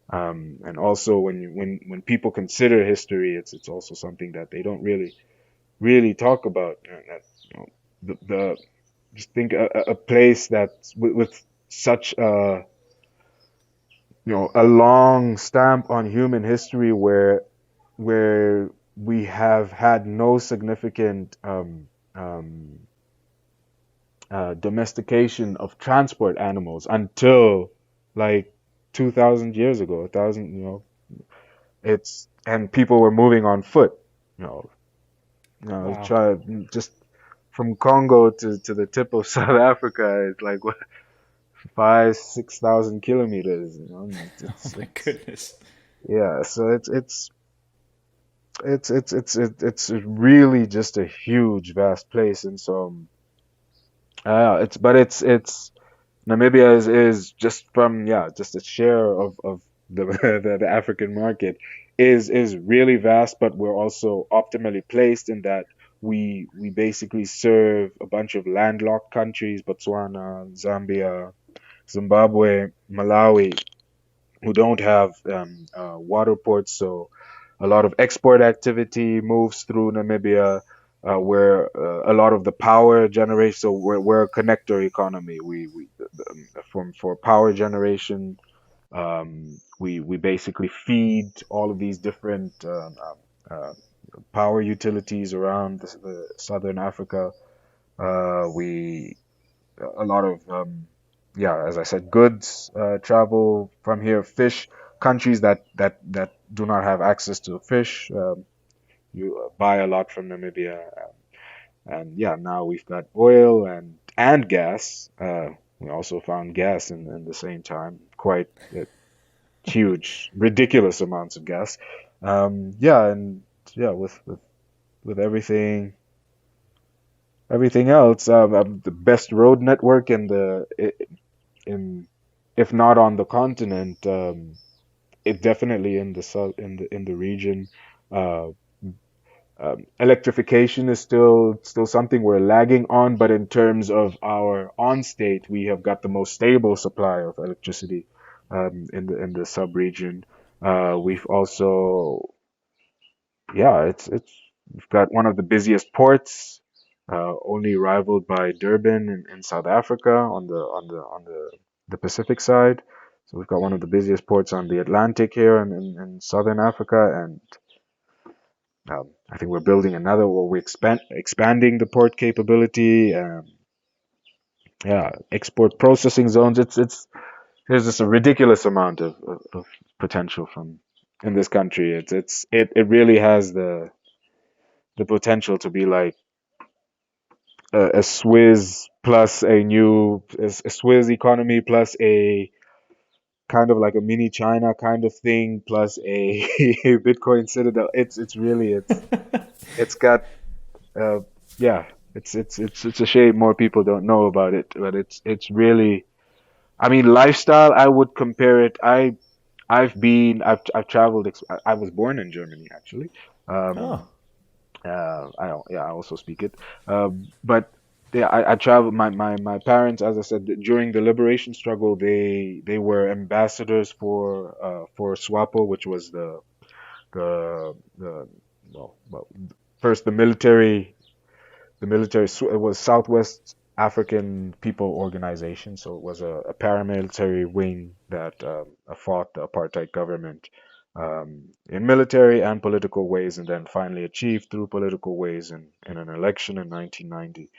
And also when people consider history, it's also something that they don't really talk about. And that, the just think a place that's with such a long stamp on human history, where we have had no significant domestication of transport animals until like 2,000 years ago, a thousand, it's and people were moving on foot, you know, Wow. try just from Congo to the tip of South Africa. It's like what, 5, 6,000 kilometers. Oh my It's goodness. yeah. So it's really just a huge, vast place, and so it's Namibia is just from just a share of the the African market is really vast, but we're also optimally placed in that we basically serve a bunch of landlocked countries, Botswana, Zambia, Zimbabwe, Malawi, who don't have water ports, so a lot of export activity moves through Namibia, where a lot of the power generation. So we're a connector economy. We from for power generation, we basically feed all of these different power utilities around the southern Africa. We a lot of as I said, goods travel from here. Fish countries that do not have access to fish. You buy a lot from Namibia, and now we've got oil and gas. We also found gas in the same time, quite huge, ridiculous amounts of gas. And with everything else, the best road network in if not on the continent, it definitely in the south in the region. Uh, Electrification is still something we're lagging on, but in terms of our on state, we have got the most stable supply of electricity in the sub region. We've also it's we've got one of the busiest ports, only rivaled by Durban in South Africa on the Pacific side. So we've got one of the busiest ports on the Atlantic here in southern Africa, and I think we're building another, or we're expanding the port capability. Export processing zones. It's There's just a ridiculous amount of potential from in this country. It really has the potential to be like a Swiss plus a Swiss economy plus a kind of like a mini China kind of thing plus a Bitcoin citadel. It's got uh yeah. It's a shame more people don't know about it, but it's really. I mean, lifestyle. I would compare it. I've traveled. I was born in Germany actually. Oh. Um, I also speak it. But yeah, I traveled. My parents, as I said, during the liberation struggle, they were ambassadors for SWAPO, which was the well, first it was Southwest African People Organization, so it was a paramilitary wing that fought the apartheid government in military and political ways, and then finally achieved through political ways in an election in 1990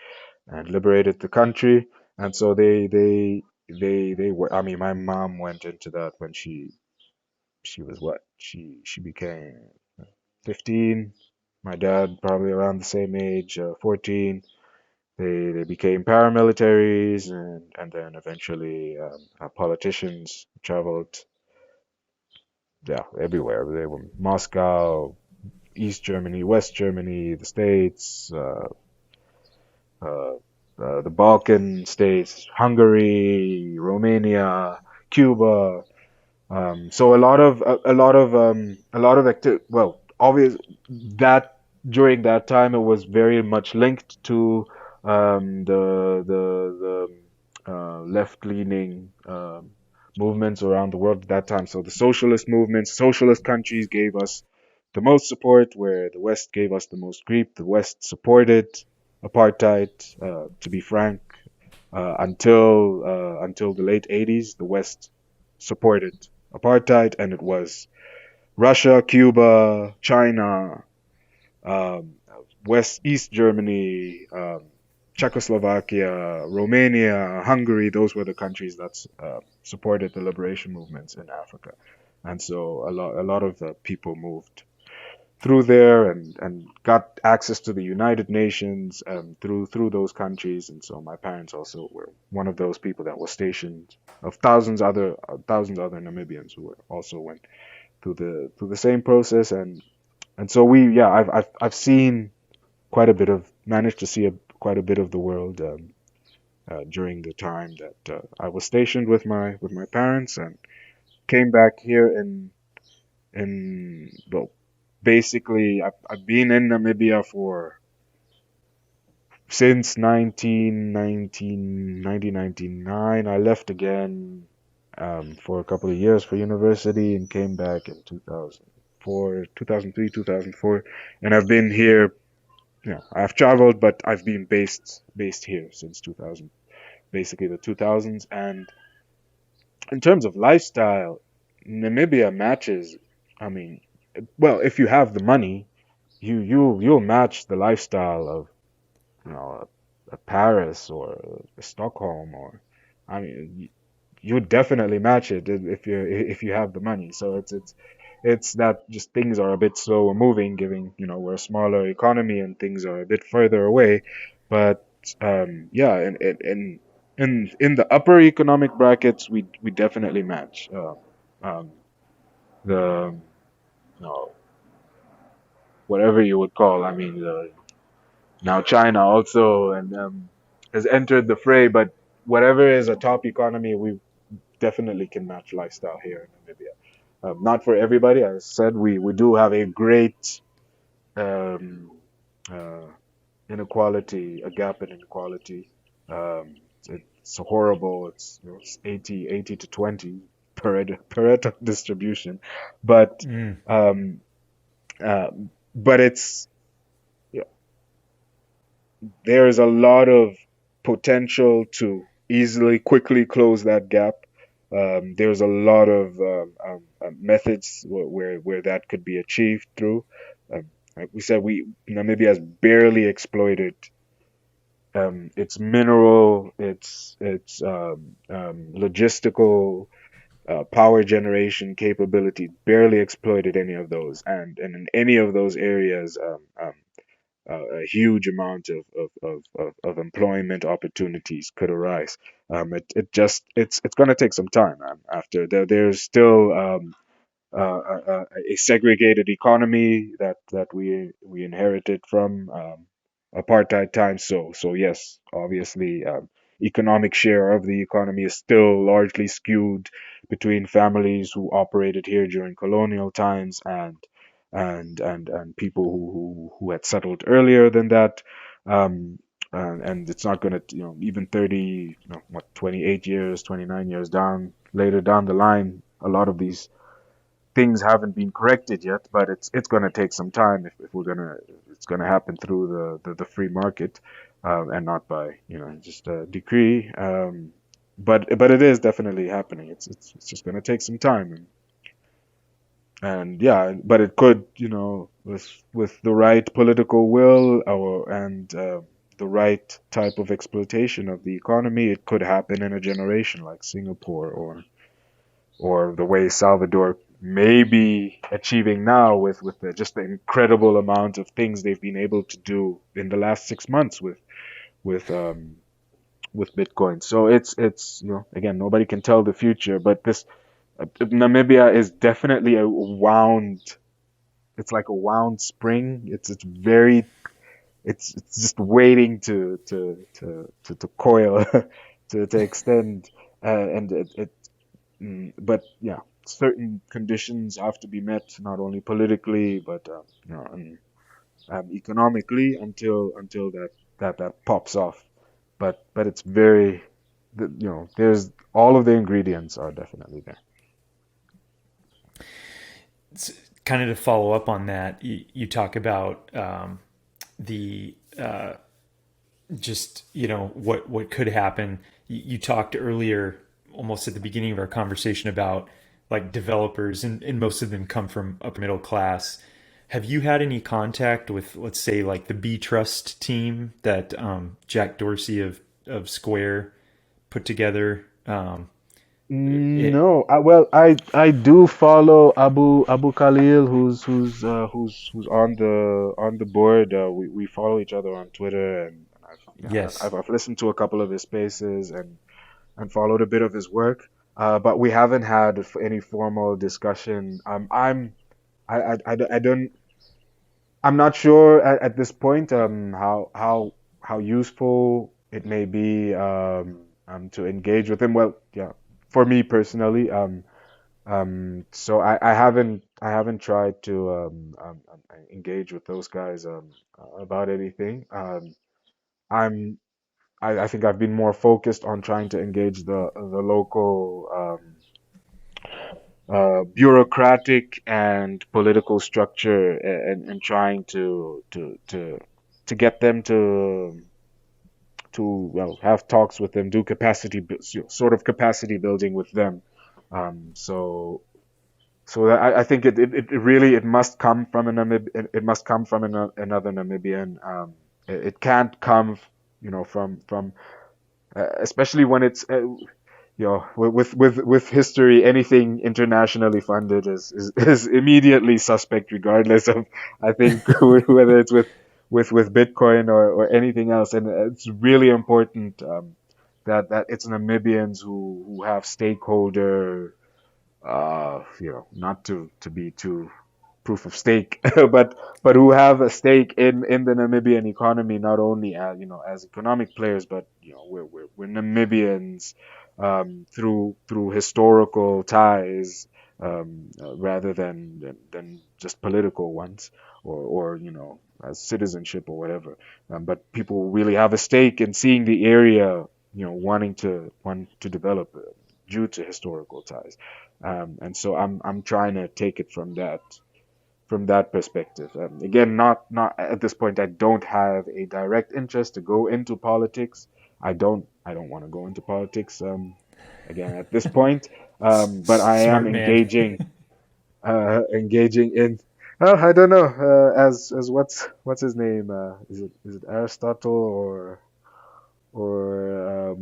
and liberated the country. And so they were. I mean, my mom went into that when she was what she became 15. My dad probably around the same age, 14. They became paramilitaries and then eventually politicians traveled everywhere. They were Moscow, East Germany, West Germany, the States, uh, the Balkan states, Hungary, Romania, Cuba. So a lot of obvious that during that time it was very much linked to the left-leaning movements around the world at that time. So the socialist movements, socialist countries gave us the most support, where the West gave us the most grief. The West supported apartheid. To be frank, until the late 80s, the West supported apartheid, and it was Russia, Cuba, China, um, East Germany, Czechoslovakia, Romania, Hungary. Those were the countries that supported the liberation movements in Africa, and so a lot of the people moved through there and got access to the United Nations through those countries. And so my parents also were one of those people that was stationed of thousands other Namibians who were also went through the same process. And so I've seen quite a bit of managed to see quite a bit of the world during the time that I was stationed with my parents, and came back here in well, basically I've been in Namibia for since 1999. I left again for a couple of years for university and came back in 2004, 2003, 2004, and I've been here. Yeah, I've traveled, but I've been based here since 2000, basically the 2000s. And in terms of lifestyle, Namibia matches. I mean, well, if you have the money, you'll match the lifestyle of a Paris or a Stockholm, or I mean, you would definitely match it if you have the money. So it's that just things are a bit slower moving, given we're a smaller economy and things are a bit further away. But yeah, in the upper economic brackets, we definitely match um, the whatever you would call. I mean, now China also and has entered the fray, but whatever is a top economy, we definitely can match lifestyle here in Namibia. Not for everybody, as I said, we do have a great um, uh, inequality, a gap in inequality. It's horrible. It's 80 to 20 Pareto distribution, but Mm. um, uh, but it's yeah, there is a lot of potential to easily, quickly close that gap. There's a lot of methods where that could be achieved through. Like we said, we Namibia has barely exploited its mineral, its logistical, power generation capability. Barely exploited any of those, and in any of those areas, a huge amount of employment opportunities could arise. It's going to take some time. After there's still a segregated economy that we inherited from apartheid times. So yes, obviously, economic share of the economy is still largely skewed between families who operated here during colonial times and people who had settled earlier than that. Um, and it's not going to, even 30, 28 years, 29 years later down the line, a lot of these things haven't been corrected yet, but it's going to take some time if we're gonna it's going to happen through the free market and not by just a decree. But it is definitely happening. It's just going to take some time, and yeah, but it could with the right political will and the right type of exploitation of the economy, it could happen in a generation, like Singapore or the way Salvador may be achieving now with just the incredible amount of things they've been able to do in the last 6 months with um with Bitcoin. So it's again, nobody can tell the future, but this Namibia is definitely a wound. It's like a wound spring. It's just waiting to coil to extend, and but yeah, certain conditions have to be met, not only politically but economically until that pops off. But it's very, there's all of the ingredients are definitely there. It's kind of to follow up on that, you talk about the just what could happen. You talked earlier, almost at the beginning of our conversation, about like developers, and most of them come from upper middle class. Have you had any contact with, let's say, like the B Trust team that Jack Dorsey of Square put together? It, No, I do follow Abu Khalil, who's on the board. We follow each other on Twitter, and yes. I've listened to a couple of his spaces and followed a bit of his work. But we haven't had any formal discussion. I don't. I'm not sure at this point how useful it may be to engage with him. Well, yeah, for me personally, so I haven't tried to engage with those guys about anything. I'm I think I've been more focused on trying to engage the local bureaucratic and political structure, and trying to get them to have talks with them, do sort of capacity building with them. So that I think it really it must come from it must come from another Namibian. It can't come, from especially when it's with history, anything internationally funded is immediately suspect, regardless of, I think, whether it's with Bitcoin or anything else. And it's really important that it's Namibians who have stakeholder, not to be too proof of stake, but who have a stake in the Namibian economy, not only as as economic players, but we're Namibians through historical ties, rather than just political ones, or as citizenship or whatever. But people really have a stake in seeing the area, want to develop, due to historical ties. And so I'm trying to take it from that perspective. Again, not at this point. I don't have a direct interest to go into politics. I don't want to go into politics. Again, at this point. But I am Smart man. engaging in. Oh, I don't know. As what's his name? Is it Aristotle or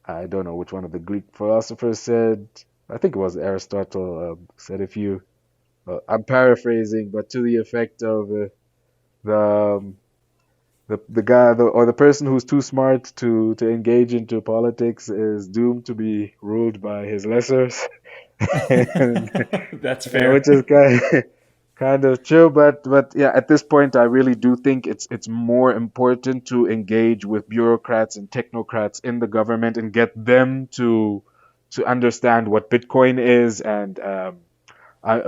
I don't know which one of the Greek philosophers said. I think it was Aristotle, said, if you, I'm paraphrasing, but to the effect of, the the guy, or the person who's too smart to engage into politics is doomed to be ruled by his lessers, and, That's fair. which is kind of true. But yeah, at this point, I really do think it's more important to engage with bureaucrats and technocrats in the government and get them to understand what Bitcoin is, and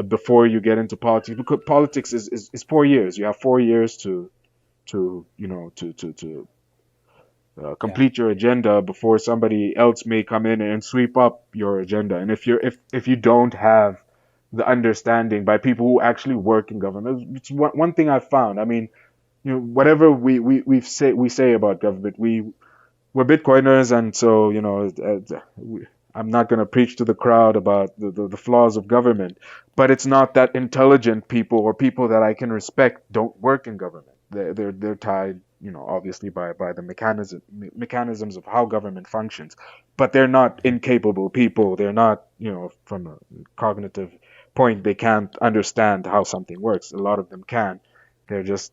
before you get into politics, because politics is 4 years. You have 4 years to Yeah. complete your agenda before somebody else may come in and sweep up your agenda. And if you don't have the understanding by people who actually work in government, it's one thing I've found. I mean, whatever we say about government, we're Bitcoiners, and so I'm not going to preach to the crowd about the flaws of government, but it's not that intelligent people or people that I can respect don't work in government. They're tied, obviously by the mechanisms of how government functions, but they're not incapable people. They're not, from a cognitive point, they can't understand how something works. A lot of them can. They're just,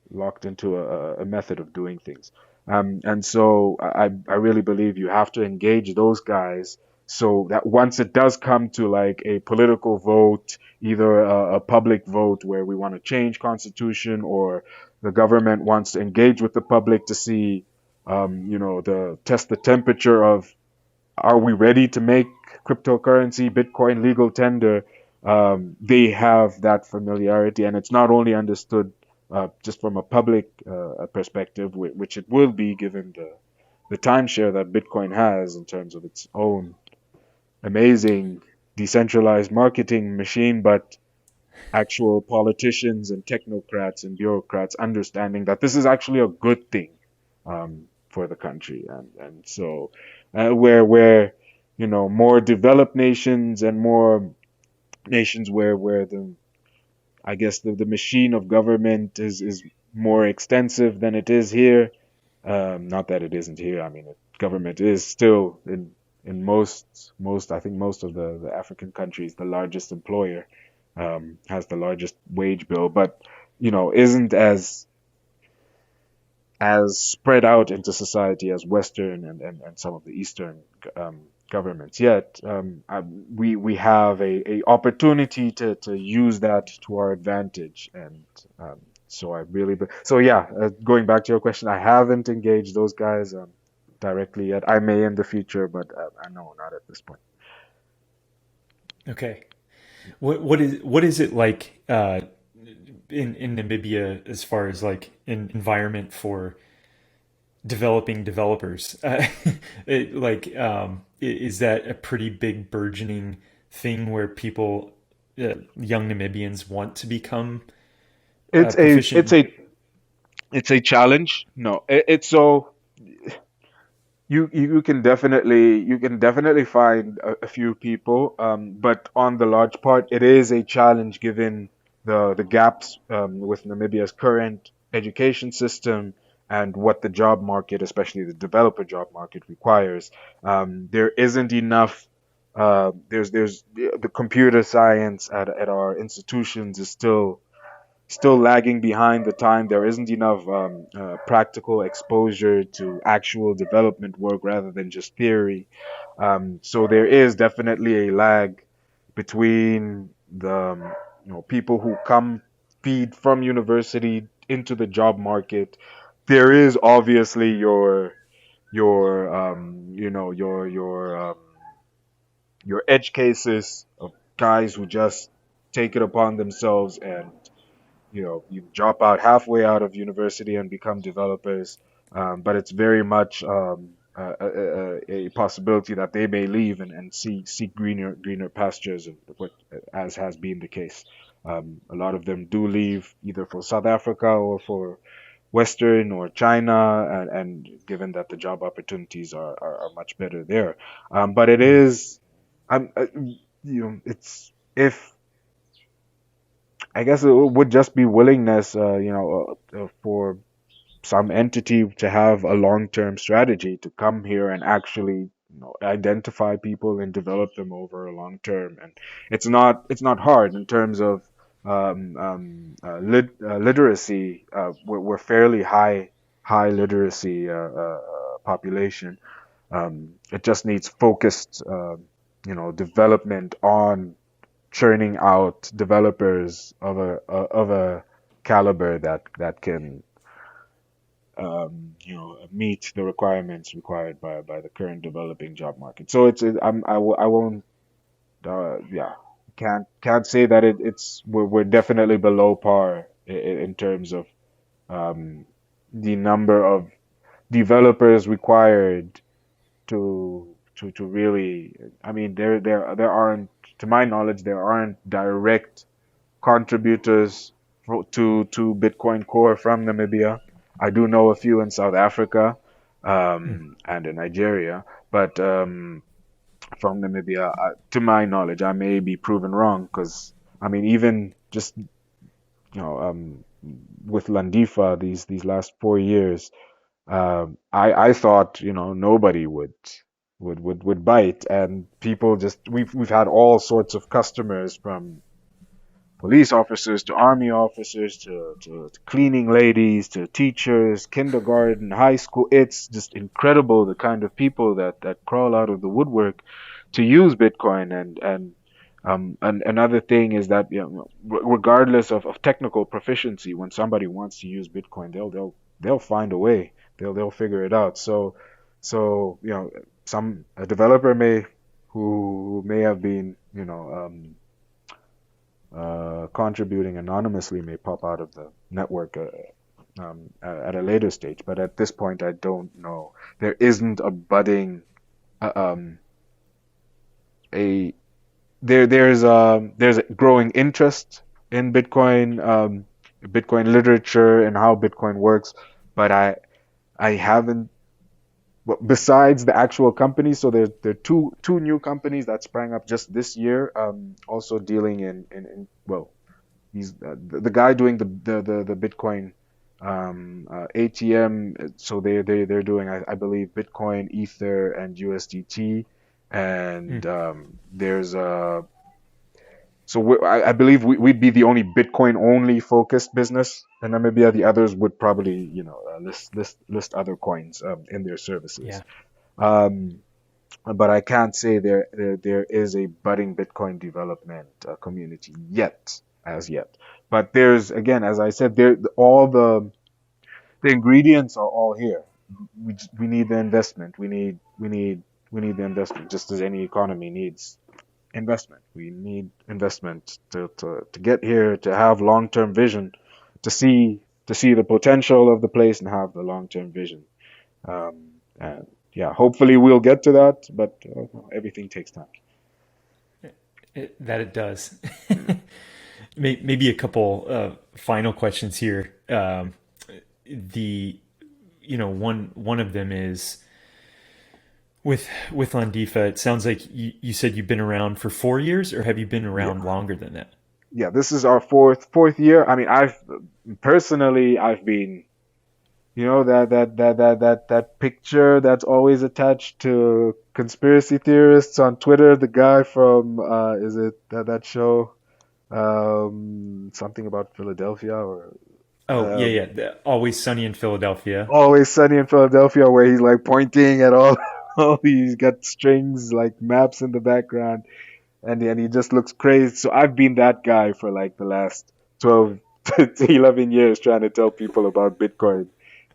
locked into a method of doing things. And so I really believe you have to engage those guys, so that once it does come to like a political vote, either a public vote where we want to change constitution, or the government wants to engage with the public to see, the test the temperature of, are we ready to make cryptocurrency, Bitcoin, legal tender? They have that familiarity, and it's not only understood just from a public perspective, which it will be given the timeshare that Bitcoin has in terms of its own amazing decentralized marketing machine, but actual politicians and technocrats and bureaucrats understanding that this is actually a good thing, for the country. And so, where more developed nations and more nations where the I guess the machine of government is more extensive than it is here. Not that it isn't here. I mean, government is still in I think most of the African countries, the largest employer has the largest wage bill, but isn't as spread out into society as Western and some of the Eastern um, governments. Yet we have a opportunity to use that to our advantage, and so I really so yeah. Going back to your question, I haven't engaged those guys directly yet. I may in the future, but I know not at this point. Okay. What is it like in Namibia as far as like an environment for developing developers? Is that a pretty big burgeoning thing where people, young Namibians, want to become It's a it's proficient? a it's a challenge. No, it's so. You can definitely find a few people, but on the large part, it is a challenge given the gaps with Namibia's current education system and what the job market, especially the developer job market, requires. There isn't enough. There's the computer science at our institutions is still lagging behind the time. There isn't enough practical exposure to actual development work rather than just theory. So there is definitely a lag between the people who come feed from university into the job market. There is obviously your your edge cases of guys who just take it upon themselves and you drop out halfway out of university and become developers, but it's very much a possibility that they may leave and seek greener pastures, as has been the case. A lot of them do leave either for South Africa or for Western or China, and given that the job opportunities are much better there. But it Mm. is, it's if I guess it would just be willingness, for some entity to have a long-term strategy to come here and actually, identify people and develop them over a long term. And it's not hard in terms of literacy. We're fairly high literacy population. It just needs focused, development on churning out developers of a caliber that can meet the requirements required by the current developing job market. So I won't yeah, can't say that we're definitely below par in terms of um, the number of developers required to really. I mean, there aren't, to my knowledge, there aren't direct contributors to Bitcoin Core from Namibia. I do know a few in South Africa Mm. and in Nigeria, but from Namibia, to my knowledge, I may be proven wrong because I mean, even just with Landifa these last 4 years, I thought nobody would bite, and people just we've had all sorts of customers from police officers to army officers to cleaning ladies to teachers, kindergarten, high school. It's just incredible the kind of people that crawl out of the woodwork to use Bitcoin. And another thing is that regardless of technical proficiency, when somebody wants to use Bitcoin, they'll find a way. They'll figure it out. So some a developer who may have been contributing anonymously may pop out of the network at a later stage. But at this point, I don't know. There isn't a budding uh, um, a there's a growing interest in Bitcoin, Bitcoin literature and how Bitcoin works, but I haven't. Well, besides the actual companies, so there are two new companies that sprang up just this year, also dealing in well, he's the guy doing the Bitcoin ATM. So they're doing, I believe, Bitcoin, Ether, and USDT. and Mm. there's a so I believe we'd be the only Bitcoin only focused business in Namibia. The others would probably, list other coins in their services. Yeah. Um, but I can't say there is a budding Bitcoin development community yet, as yet. But there's, again, as I said, there all the ingredients are all here. We need the investment. We need the investment, just as any economy needs investment. We need investment to get here, to have long-term vision, to see the potential of the place and have the long-term vision. And yeah, hopefully we'll get to that, but everything takes time. That it does. Mm. Maybe a couple final questions here. The one of them is with Landifa. It sounds like you said you've been around for 4 years, or have you been around Yeah, longer than that? yeah. This is our fourth year. I mean, I've been, that picture that's always attached to conspiracy theorists on Twitter. The guy from is it that show something about Philadelphia or Oh yeah, um, yeah. Always Sunny in Philadelphia. Always Sunny in Philadelphia, where he's like pointing at all. All he's got strings like maps in the background, and he just looks crazy. So I've been that guy for like the last 12 to 11 years trying to tell people about Bitcoin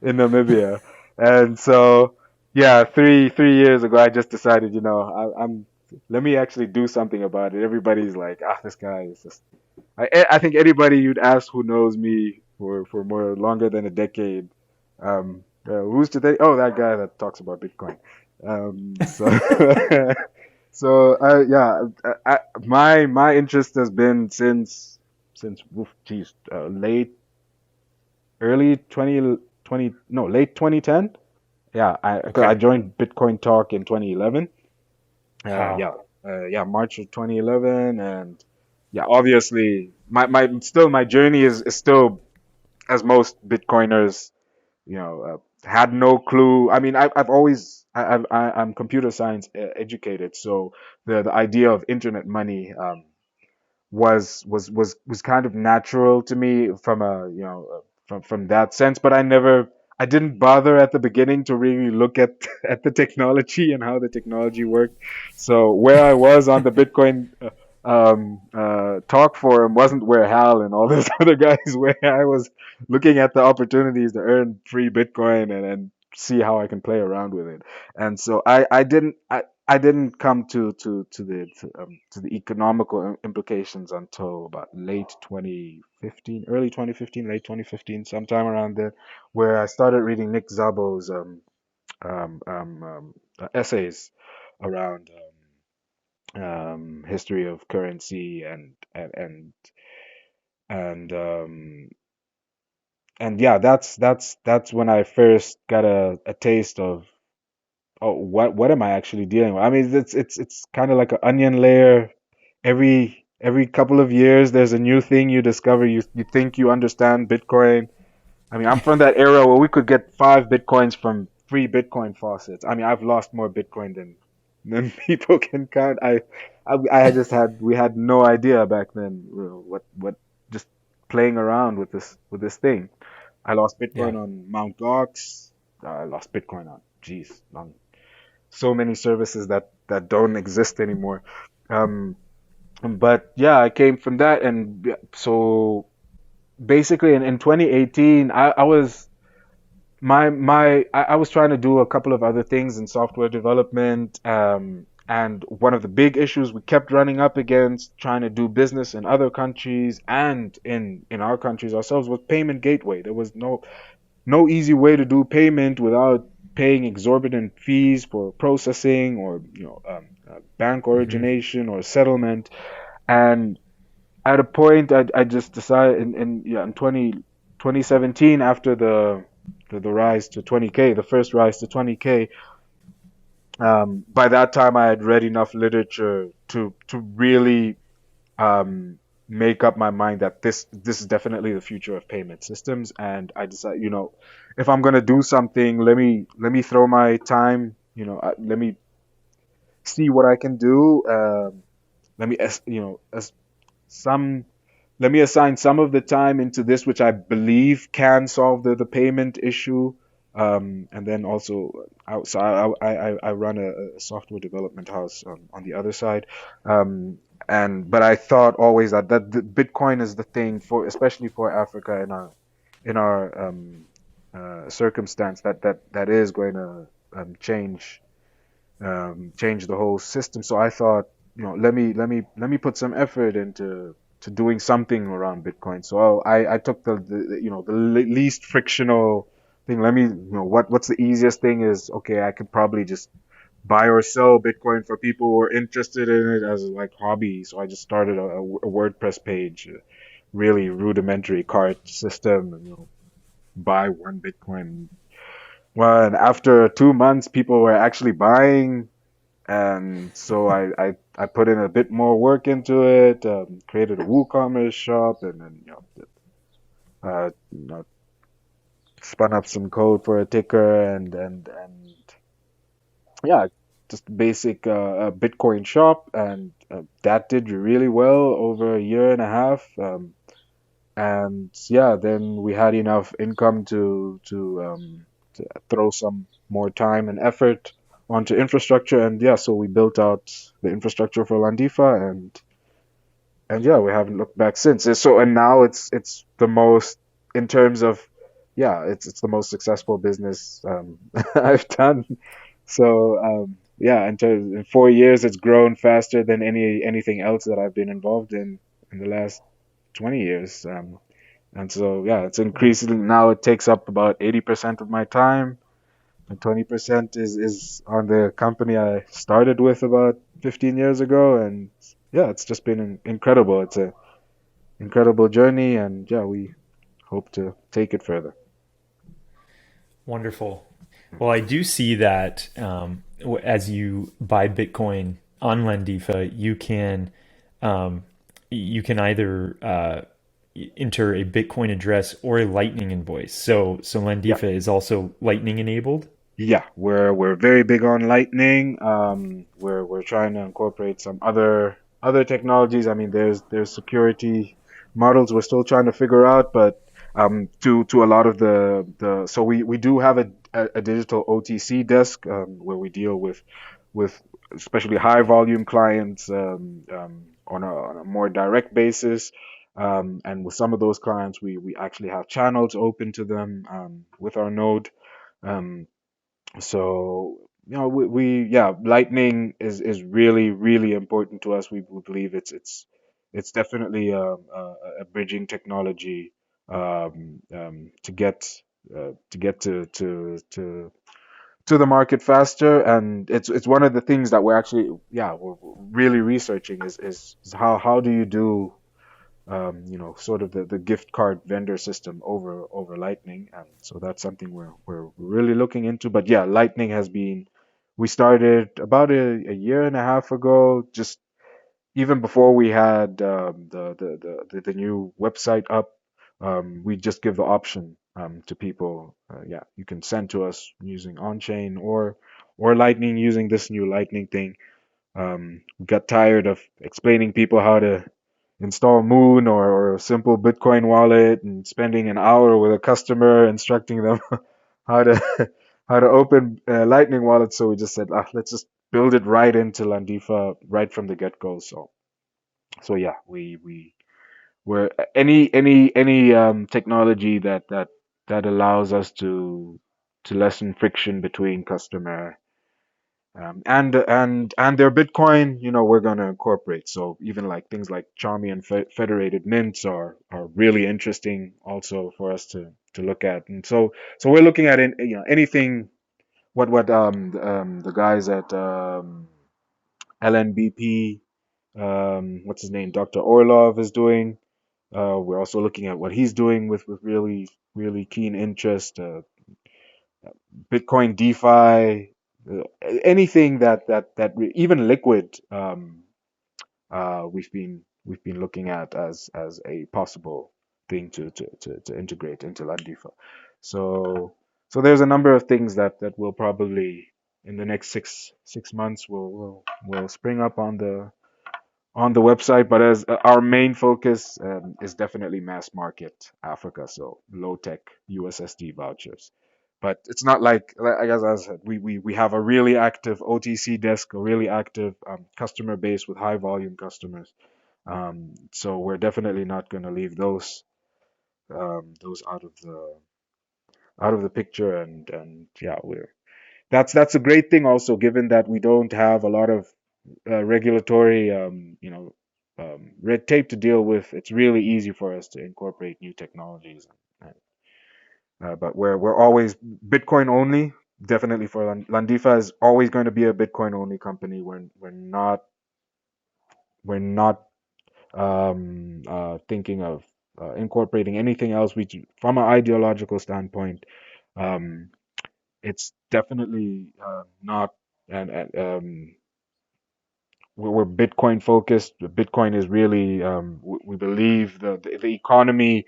in Namibia. And so, yeah, three years ago, I just decided, I'm let me actually do something about it. Everybody's like, this guy is just. I think anybody you'd ask who knows me for more longer than a decade, who's today? Oh, that guy that talks about Bitcoin. So yeah, my interest has been since oof, geez, early 2020, no, late 2010. Yeah, I Okay. joined Bitcoin Talk in 2011. Wow. Yeah, March of 2011, and yeah, obviously my journey is still, as most Bitcoiners, had no clue. I mean, I've always I'm computer science educated, so the idea of internet money was kind of natural to me from a from that sense. But I didn't bother at the beginning to really look at at the technology and how the technology worked. So where I was on the Bitcoin talk forum wasn't where Hal and all those other guys where I was looking at the opportunities to earn free Bitcoin and see how I can play around with it. And so I didn't come to the economical implications until about late 2015, early 2015, late 2015, sometime around there, where I started reading Nick Szabo's essays around history of currency and and yeah, that's when I first got a taste of, oh, what am I actually dealing with? I mean, it's kind of like an onion layer. Every couple of years, there's a new thing you discover. You think you understand Bitcoin. I mean, I'm from that era where we could get 5 Bitcoins from free Bitcoin faucets. I mean, I've lost more Bitcoin than people can count. I just we had no idea back then, what just playing around with this thing. I lost Yeah. Bitcoin on Mount Gox. I lost Bitcoin on, geez, on so many services that don't exist anymore. Um, but yeah, I came from that, and so basically in 2018, I was I was trying to do a couple of other things in software development. And one of the big issues we kept running up against trying to do business in other countries and in our countries ourselves was payment gateway. There was no easy way to do payment without paying exorbitant fees for processing or bank Hmm. origination or settlement. And at a point, I just decided in 2017, after the rise to 20K, the first rise to 20K. By that time, I had read enough literature to really make up my mind that this is definitely the future of payment systems. And I decided, if I'm gonna do something, let me throw my time, let me see what I can do. Let me, as some, let me assign some of the time into this, which I believe can solve the payment issue. And then also, I run a software development house on the other side. Um, but I thought always that the Bitcoin is the thing for, especially for Africa in our circumstance that is going to change the whole system. So I thought, let me put some effort into to doing something around Bitcoin. So I took the least frictional thing. What's the easiest thing is, okay, I could probably just buy or sell Bitcoin for people who are interested in it as like hobby. So I just started a WordPress page, a really rudimentary cart system, and buy one Bitcoin. Well, and after 2 months, people were actually buying, and so I put in a bit more work into it, created a WooCommerce shop, and then spun up some code for a ticker, and yeah, just basic Bitcoin shop, and that did really well over a year and a half. And yeah, then we had enough income to throw some more time and effort onto infrastructure, and yeah, so we built out the infrastructure for Landifa, and yeah, we haven't looked back since. And now it's the most, in terms of, yeah, it's the most successful business I've done. So yeah, in 4 years, it's grown faster than anything else that I've been involved in the last 20 years. And so, yeah, it's increasing now. It takes up about 80% of my time, and 20% is on the company I started with about 15 years ago. And yeah, it's just been incredible. It's a incredible journey, and yeah, we hope to take it further. Wonderful. Well, I do see that as you buy Bitcoin on Landifa, um, you can either enter a Bitcoin address or a Lightning invoice. So Yeah, Landifa is also Lightning enabled. yeah, we're very big on Lightning. We're trying to incorporate some other technologies. I mean, there's security models we're still trying to figure out, but to a lot of the so we do have a digital OTC desk, where we deal with especially high volume clients, on a more direct basis. And with some of those clients, we actually have channels open to them, with our node. Um, so, yeah, Lightning is really, really important to us. We believe it's definitely a bridging technology, to get to the market faster. And it's one of the things that we're really researching, is how do you do, sort of the gift card vendor system over Lightning. And so that's something we're really looking into. But yeah, Lightning we started about a year and a half ago, just even before we had the new website up. We just give the option, to people. Yeah, you can send to us using on-chain or Lightning, using this new Lightning thing. We got tired of explaining people how to install Moon or a simple Bitcoin wallet, and spending an hour with a customer instructing them how to how to open Lightning wallet. So we just said, let's just build it right into Landifa right from the get-go. So yeah, we're any technology that allows us to lessen friction between customer, and their Bitcoin, we're going to incorporate. So even like things like Charmy and federated mints are really interesting also for us to look at. And so we're looking at anything, the guys at LNBP, what's his name, Dr. Orlov is doing. We're also looking at what he's doing with really, really keen interest. Bitcoin DeFi, anything even liquid, we've been looking at as a possible thing to integrate into Landifa. So so there's a number of things that we'll probably in the next six months will spring up on the website. But as our main focus is definitely mass market Africa, so low tech USSD vouchers. But it's not like I guess as I said, we have a really active OTC desk, a really active customer base with high volume customers. So we're definitely not going to leave those out of the picture, and yeah, we're that's a great thing also, given that we don't have a lot of regulatory red tape to deal with. It's really easy for us to incorporate new technologies, but we're always Bitcoin only. Definitely for Landifa is always going to be a Bitcoin only company. We're not thinking of incorporating anything else. From an ideological standpoint, um, it's definitely not. And we're Bitcoin focused. Bitcoin is really, we believe the economy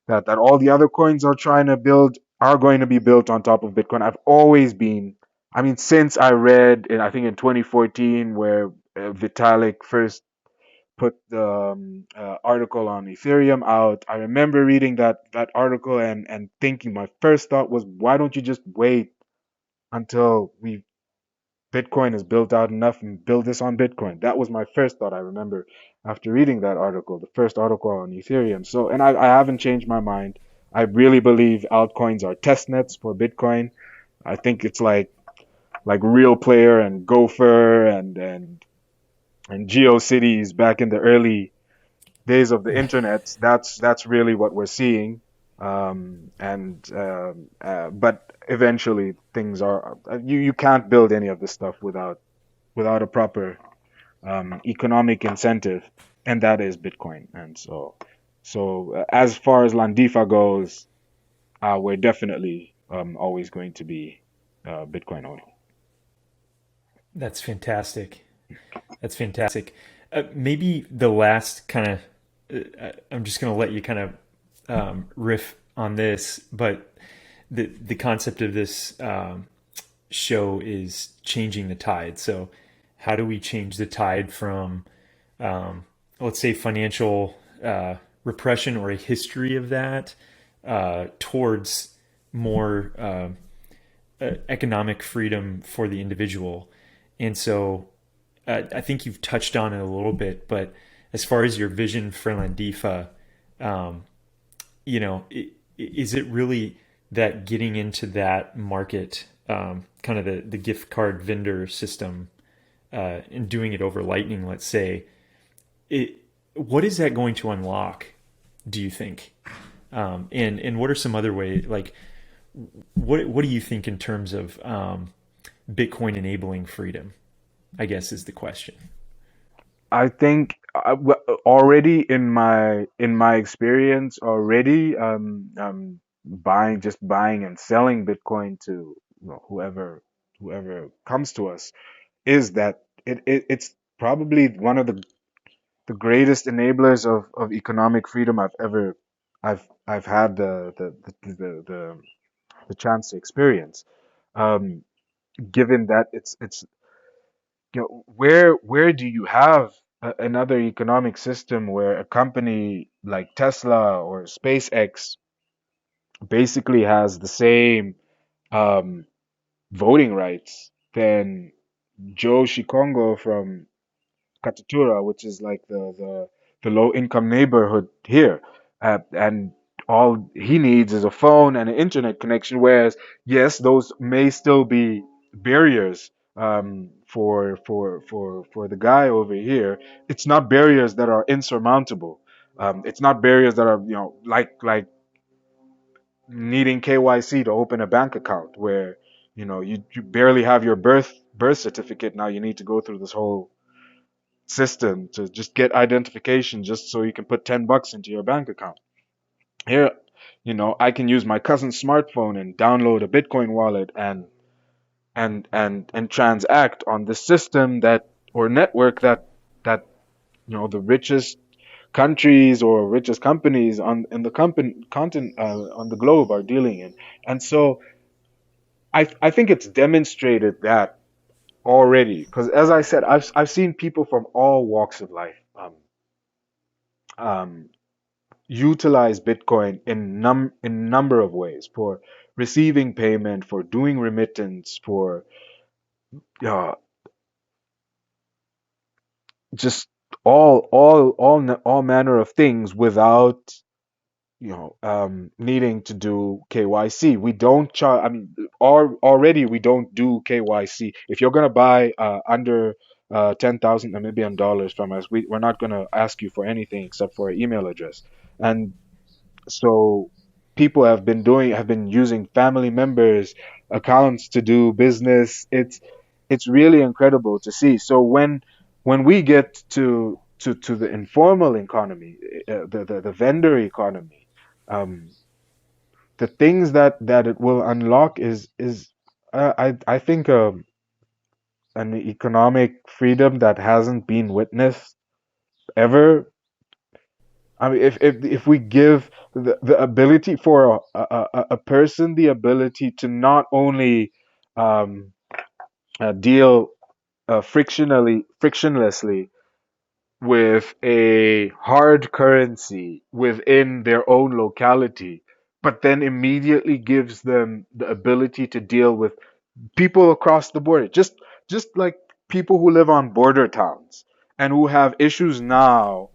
that all the other coins are trying to build are going to be built on top of Bitcoin. I've always been, I mean, since I read, I think in 2014, where Vitalik first put the article on Ethereum out. I remember reading that article and thinking, my first thought was, why don't you just wait until we Bitcoin is built out enough and build this on Bitcoin? That was my first thought. I remember after reading that article, the first article on Ethereum. So, and I haven't changed my mind. I really believe altcoins are test nets for Bitcoin. I think it's like Real Player and Gopher and GeoCities back in the early days of the Yeah. internet. That's really what we're seeing. But eventually things are you can't build any of this stuff without a proper economic incentive, and that is Bitcoin. And so as far as Landifa goes, we're definitely always going to be Bitcoin only. That's fantastic. That's fantastic. Maybe the last kind of, I'm just going to let you kind of riff on this, but the concept of this show is changing the tide. So, how do we change the tide from, let's say, financial repression or a history of that towards more economic freedom for the individual? And so, I think you've touched on it a little bit, but as far as your vision for Landifa, um, is it really that getting into that market, kind of the gift card vendor system, and doing it over Lightning, let's say, it, what is that going to unlock, do you think? And what are some other ways, like, what do you think in terms of Bitcoin enabling freedom, I guess is the question. I think already in my experience already, buying and selling Bitcoin to whoever comes to us, is that it's probably one of the greatest enablers of economic freedom I've had the chance to experience. Um, Given that it's where do you have another economic system where a company like Tesla or SpaceX basically has the same um, voting rights than Joe Shikongo from Katatura, which is like the low income neighborhood here, and all he needs is a phone and an internet connection. Whereas, yes, those may still be barriers for the guy over here. It's not barriers that are insurmountable. It's not barriers that are like needing KYC to open a bank account, where you barely have your birth certificate. Now you need to go through this whole system to just get identification just so you can put $10 into your bank account. Here, I can use my cousin's smartphone and download a Bitcoin wallet and transact on the system that or network that the richest countries or richest companies on in the company content on the globe are dealing in. And so I think it's demonstrated that already, because as I said, I've seen people from all walks of life um, utilize Bitcoin in number of ways for receiving payment, for doing remittance, for uh, just all manner of things without needing to do KYC. We don't charge. I mean, already we don't do KYC. If you're gonna buy under 10,000 Namibian dollars from us, we're not gonna ask you for anything except for an email address. And so people have been using family members' accounts to do business. It's really incredible to see. So when we get to the informal economy, the vendor economy, um, the things that it will unlock is I think an economic freedom that hasn't been witnessed ever. I mean, if we give the ability for a person the ability to not only um, deal frictionlessly with a hard currency within their own locality, but then immediately gives them the ability to deal with people across the border, just like people who live on border towns and who have issues now,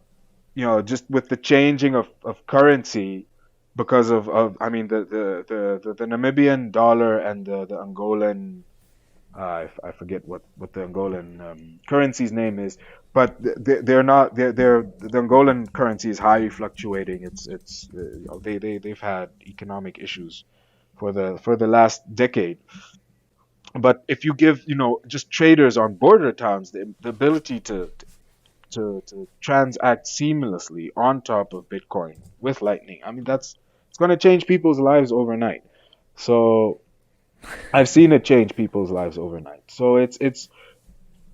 just with the changing of currency because of I mean the Namibian dollar and the Angolan I forget what the Angolan currency's name is, but they're not they're the Angolan currency is highly fluctuating. It's they've had economic issues for the last decade. But if you give just traders on border towns the ability to transact seamlessly on top of Bitcoin with Lightning. I mean, it's going to change people's lives overnight. So I've seen it change people's lives overnight. So it's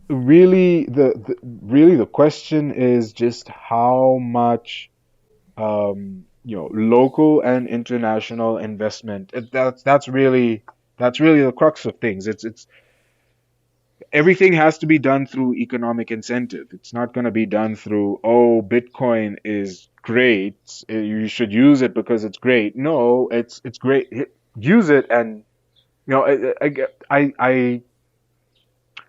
really the question is just how much local and international investment. That's really the crux of things. It's everything has to be done through economic incentive. It's not going to be done through, oh, Bitcoin is great. You should use it because it's great. No, it's great. Use it, and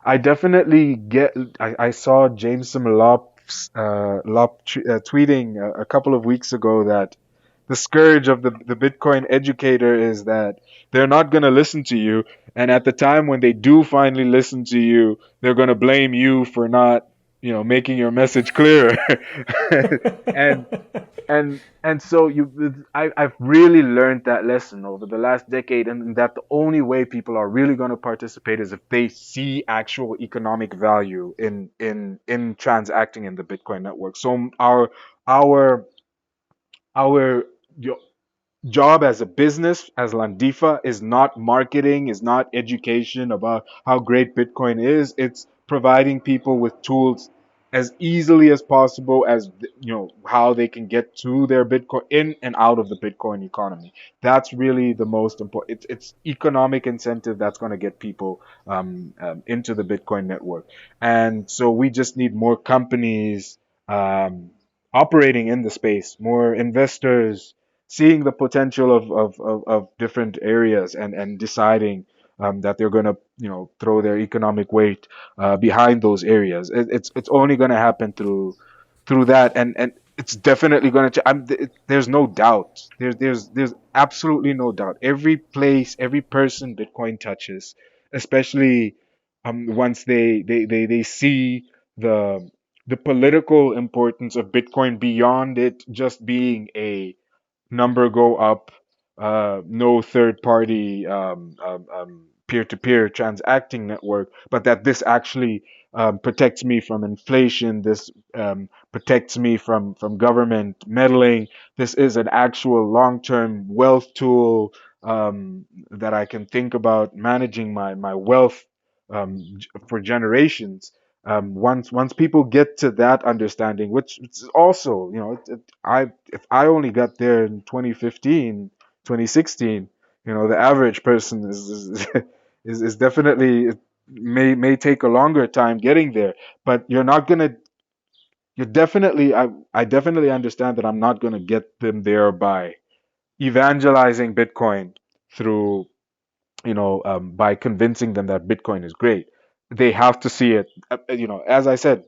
I definitely get. I saw Jameson Lop tweeting a couple of weeks ago that the scourge of the Bitcoin educator is that they're not going to listen to you. And at the time when they do finally listen to you, they're going to blame you for not, making your message clearer. and and so I've really learned that lesson over the last decade, and that the only way people are really going to participate is if they see actual economic value in transacting in the Bitcoin network. So our our job as a business, as Landifa, is not marketing, is not education about how great Bitcoin is. It's providing people with tools as easily as possible as how they can get to their Bitcoin in and out of the Bitcoin economy. That's really the most important. It's economic incentive that's going to get people into the Bitcoin network, and so we just need more companies um, operating in the space, more investors seeing the potential of different areas and deciding that they're going to throw their economic weight behind those areas. It's only going to happen through that, and it's definitely going to. There's no doubt. There's absolutely no doubt. Every place, every person Bitcoin touches, especially once they see the the political importance of Bitcoin beyond it just being a number go up, no third party peer to peer transacting network, but that this actually protects me from inflation. This protects me from government meddling. This is an actual long term wealth tool that I can think about managing my wealth for generations. Once people get to that understanding, which is also, I if I only got there in 2015, 2016, The average person is definitely, it may take a longer time getting there, but you're definitely, I definitely understand that I'm not gonna get them there by evangelizing Bitcoin through, by convincing them that Bitcoin is great. They have to see it. As I said,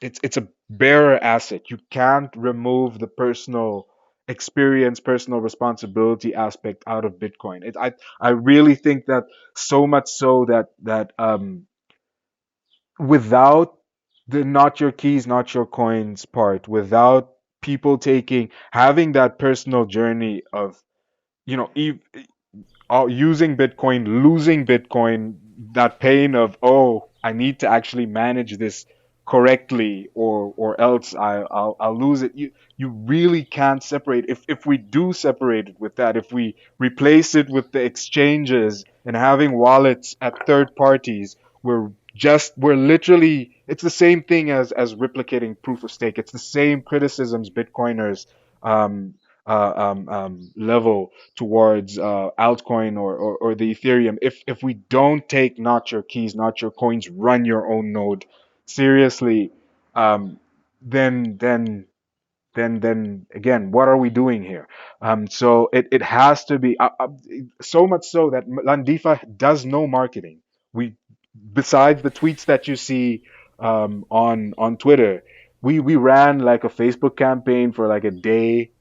it's a bearer asset. You can't remove the personal experience, personal responsibility aspect out of Bitcoin. I really think that, so much so that without the not your keys, not your coins part, without people having that personal journey of, you know, ev- using Bitcoin, losing Bitcoin, that pain of, oh, I need to actually manage this correctly, or else I'll lose it. You really can't separate. If we do separate it with that, if we replace it with the exchanges and having wallets at third parties, we're literally, it's the same thing as replicating proof of stake. It's the same criticisms Bitcoiners um, level towards altcoin, or the Ethereum. If we don't take not your keys, not your coins, run your own node seriously, um, then then again, what are we doing here? So it has to be, so much so that Landifa does no marketing. We Besides the tweets that you see on Twitter, we ran like a Facebook campaign for like a day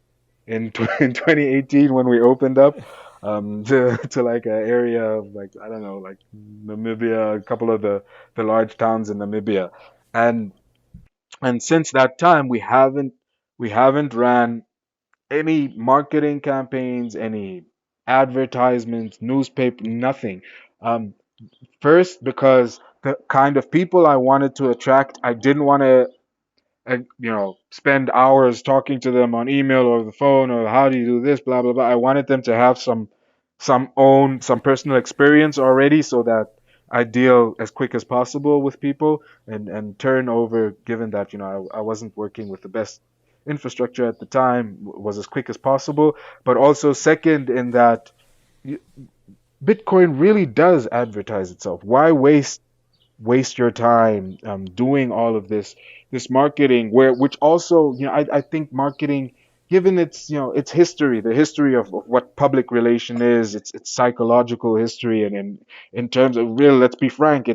in 2018 when we opened up, to like an area of, like, I don't know, like Namibia, a couple of the large towns in Namibia, and since that time we haven't ran any marketing campaigns, any advertisements, newspaper, nothing. Um, First, because the kind of people I wanted to attract, I didn't want to, spend hours talking to them on email or the phone, or how do you do this, blah blah blah. I wanted them to have some personal experience already, so that I deal as quick as possible with people, and turn over. Given that, I wasn't working with the best infrastructure at the time, was as quick as possible. But also, second, in that Bitcoin really does advertise itself. Why waste your time doing all of this marketing, which also, I think marketing, given its history, the history of what public relation is, its psychological history, and in terms of real, let's be frank,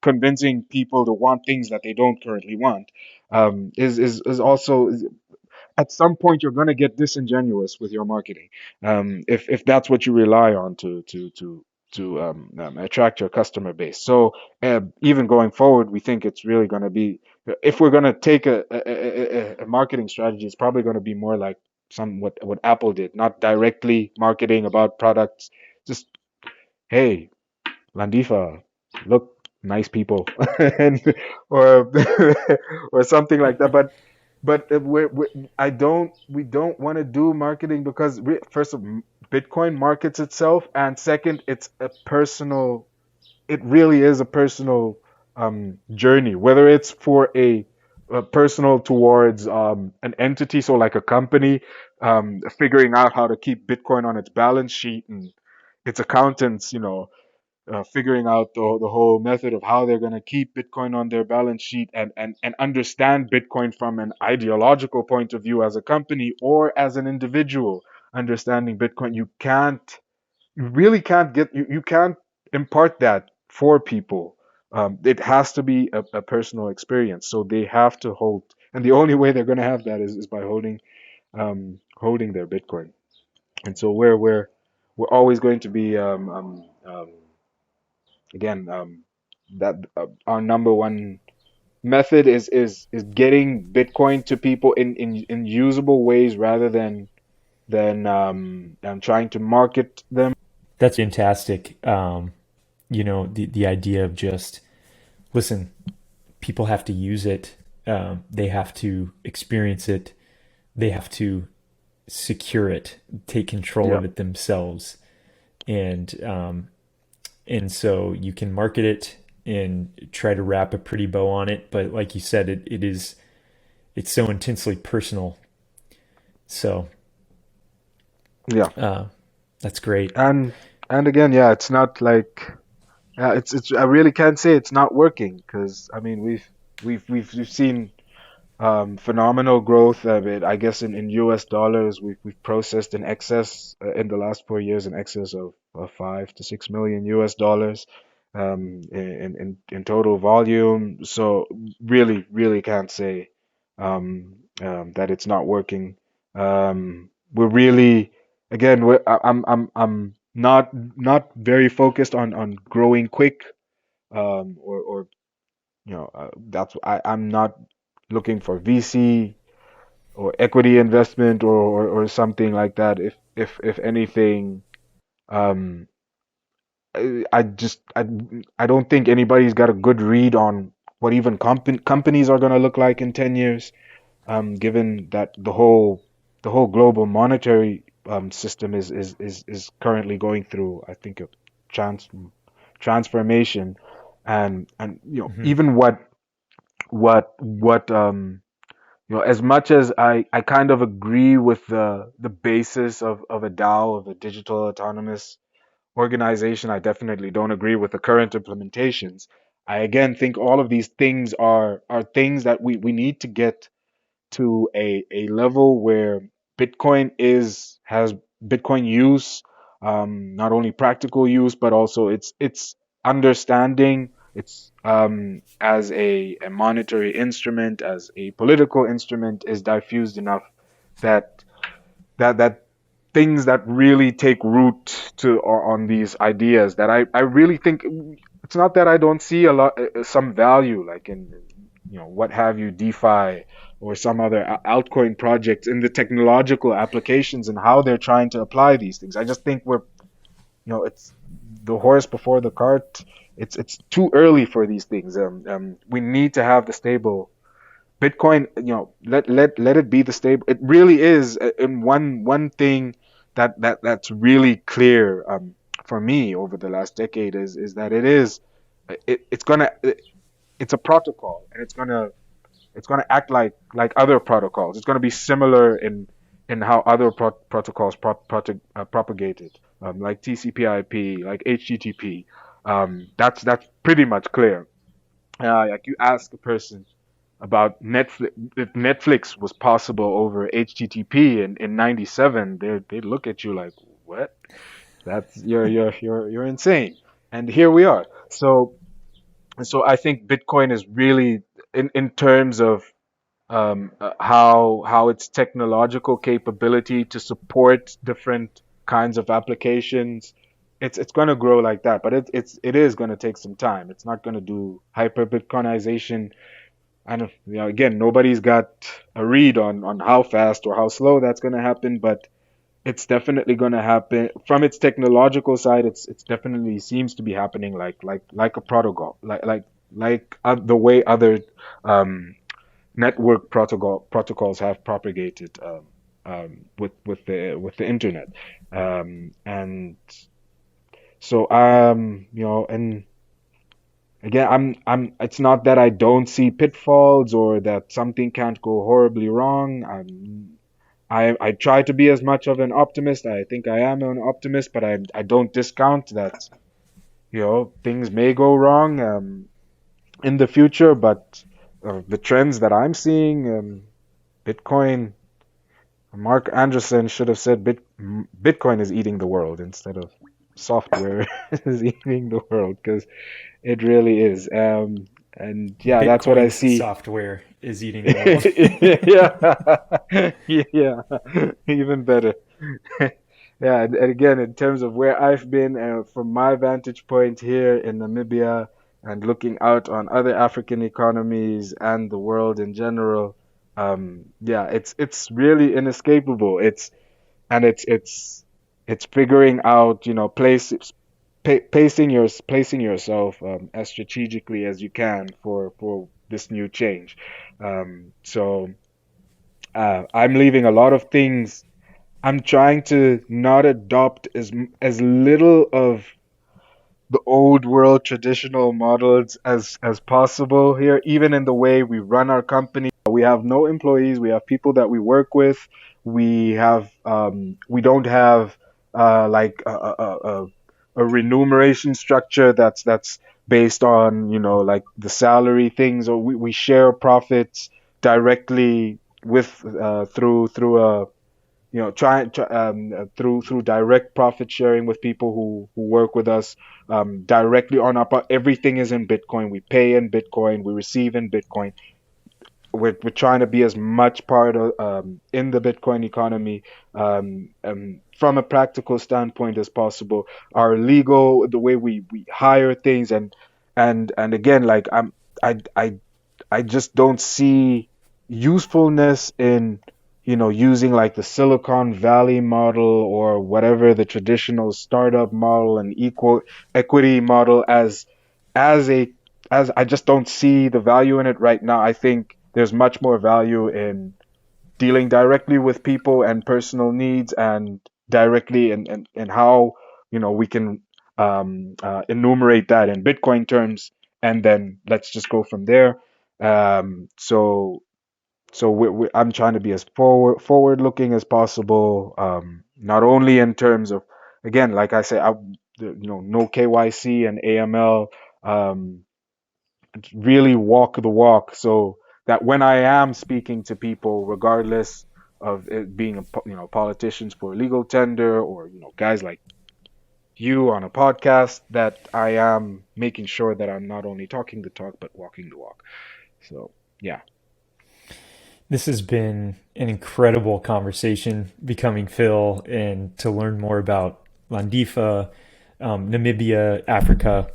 convincing people to want things that they don't currently want, is also, at some point you're going to get disingenuous with your marketing, if that's what you rely on to attract your customer base. So even going forward, we think it's really going to be, if we're going to take a marketing strategy, it's probably going to be more like what Apple did, not directly marketing about products, just, hey, Landifa, look, nice people, and or or something like that. But we don't want to do marketing because, first of all, Bitcoin markets itself, and second, it really is a personal journey, whether it's for a personal towards an entity, so like a company figuring out how to keep Bitcoin on its balance sheet, and its accountants, figuring out the whole method of how they're going to keep Bitcoin on their balance sheet, and understand Bitcoin from an ideological point of view as a company, or as an individual understanding Bitcoin. You really can't you can't impart that for people. It has to be a personal experience. So they have to hold, and the only way they're going to have that is by holding their Bitcoin. And so we're always going to be, again, that our number one method is getting Bitcoin to people in usable ways, rather than trying to market them. That's fantastic. The idea of just listen, people have to use it, they have to experience it, they have to secure it, take control Yeah, of it themselves, and so you can market it and try to wrap a pretty bow on it, but like you said, it's so intensely personal. So yeah, That's great. And and again, yeah, it's not like it's I really can't say it's not working because I mean we've seen phenomenal growth of it. I guess in US dollars, we've processed in excess in the last 4 years in excess of 5 to 6 million US dollars in total volume. So really can't say that it's not working. We're really again I'm not very focused on growing quick or that's I'm not looking for VC or equity investment or something like that. If anything, um, I don't think anybody's got a good read on what even companies are going to look like in 10 years. Given that the whole global monetary system is currently going through, I think, a trans transformation, and Hmm. even what as much as I kind of agree with the basis of a DAO, of a digital autonomous organization, I definitely don't agree with the current implementations. I again think all of these things are things that we need to get to a level where Bitcoin has Bitcoin use, not only practical use, but also its understanding, its as a monetary instrument, as a political instrument, is diffused enough that that things that really take root on these ideas that I really think it's not that I don't see a lot some value like in what have you DeFi or some other altcoin projects in the technological applications and how they're trying to apply these things. I just think it's the horse before the cart. It's too early for these things. We need to have the stable Bitcoin, let it be the stable. It really is. And one thing that's really clear for me over the last decade is that it's a protocol, and it's gonna act like other protocols. It's gonna be similar in how other protocols propagated, like TCP/IP, like HTTP. That's pretty much clear. Like you ask a person about Netflix. If Netflix was possible over HTTP in '97, they look at you like, what? That's you're insane. And here we are. So I think Bitcoin is really in terms of how its technological capability to support different kinds of applications. It's going to grow like that, but it is going to take some time. It's not going to do hyper Bitcoinization. And again, nobody's got a read on how fast or how slow that's going to happen, but it's definitely going to happen from its technological side. It's definitely seems to be happening like a protocol, like the way other um, network protocols have propagated with the internet. And so and again, it's not that I don't see pitfalls or that something can't go horribly wrong. I try to be as much of an optimist. I think I am an optimist, but I don't discount that, things may go wrong in the future. But the trends that I'm seeing, Bitcoin, Mark Anderson should have said Bitcoin is eating the world instead of software is eating the world, because it really is. And yeah, that's what I Bitcoin's see. software is eating the world. Yeah, yeah, even better. Yeah, and again, in terms of where I've been, from my vantage point here in Namibia, and looking out on other African economies and the world in general, yeah, it's really inescapable. It's figuring out, placing yourself as strategically as you can for this new change. So I'm leaving a lot of things. I'm trying to not adopt as little of the old world traditional models as possible here, even in the way we run our company. We have no employees. We have people that we work with. We don't have like a remuneration structure that's based on, like the salary things, or we share profits directly with through a through direct profit sharing with people who work with us directly on everything is in Bitcoin. We pay in Bitcoin, we receive in Bitcoin. We're trying to be as much part of in the Bitcoin economy from a practical standpoint as possible. Our legal, the way we hire things, and again, like I I just don't see usefulness in, using like the Silicon Valley model or whatever the traditional startup model and equal equity model as a as I just don't see the value in it right now. I think there's much more value in dealing directly with people and personal needs, and directly and how, we can enumerate that in Bitcoin terms, and then let's just go from there. So I'm trying to be as forward looking as possible, not only in terms of, again, like I say, no KYC and AML, um, really walk the walk, so that when I am speaking to people, regardless of it being politicians for legal tender, or guys like you on a podcast, that I am making sure that I'm not only talking the talk but walking the walk. So yeah. This has been an incredible conversation, becoming Phil, and to learn more about Landifa, Namibia, Africa,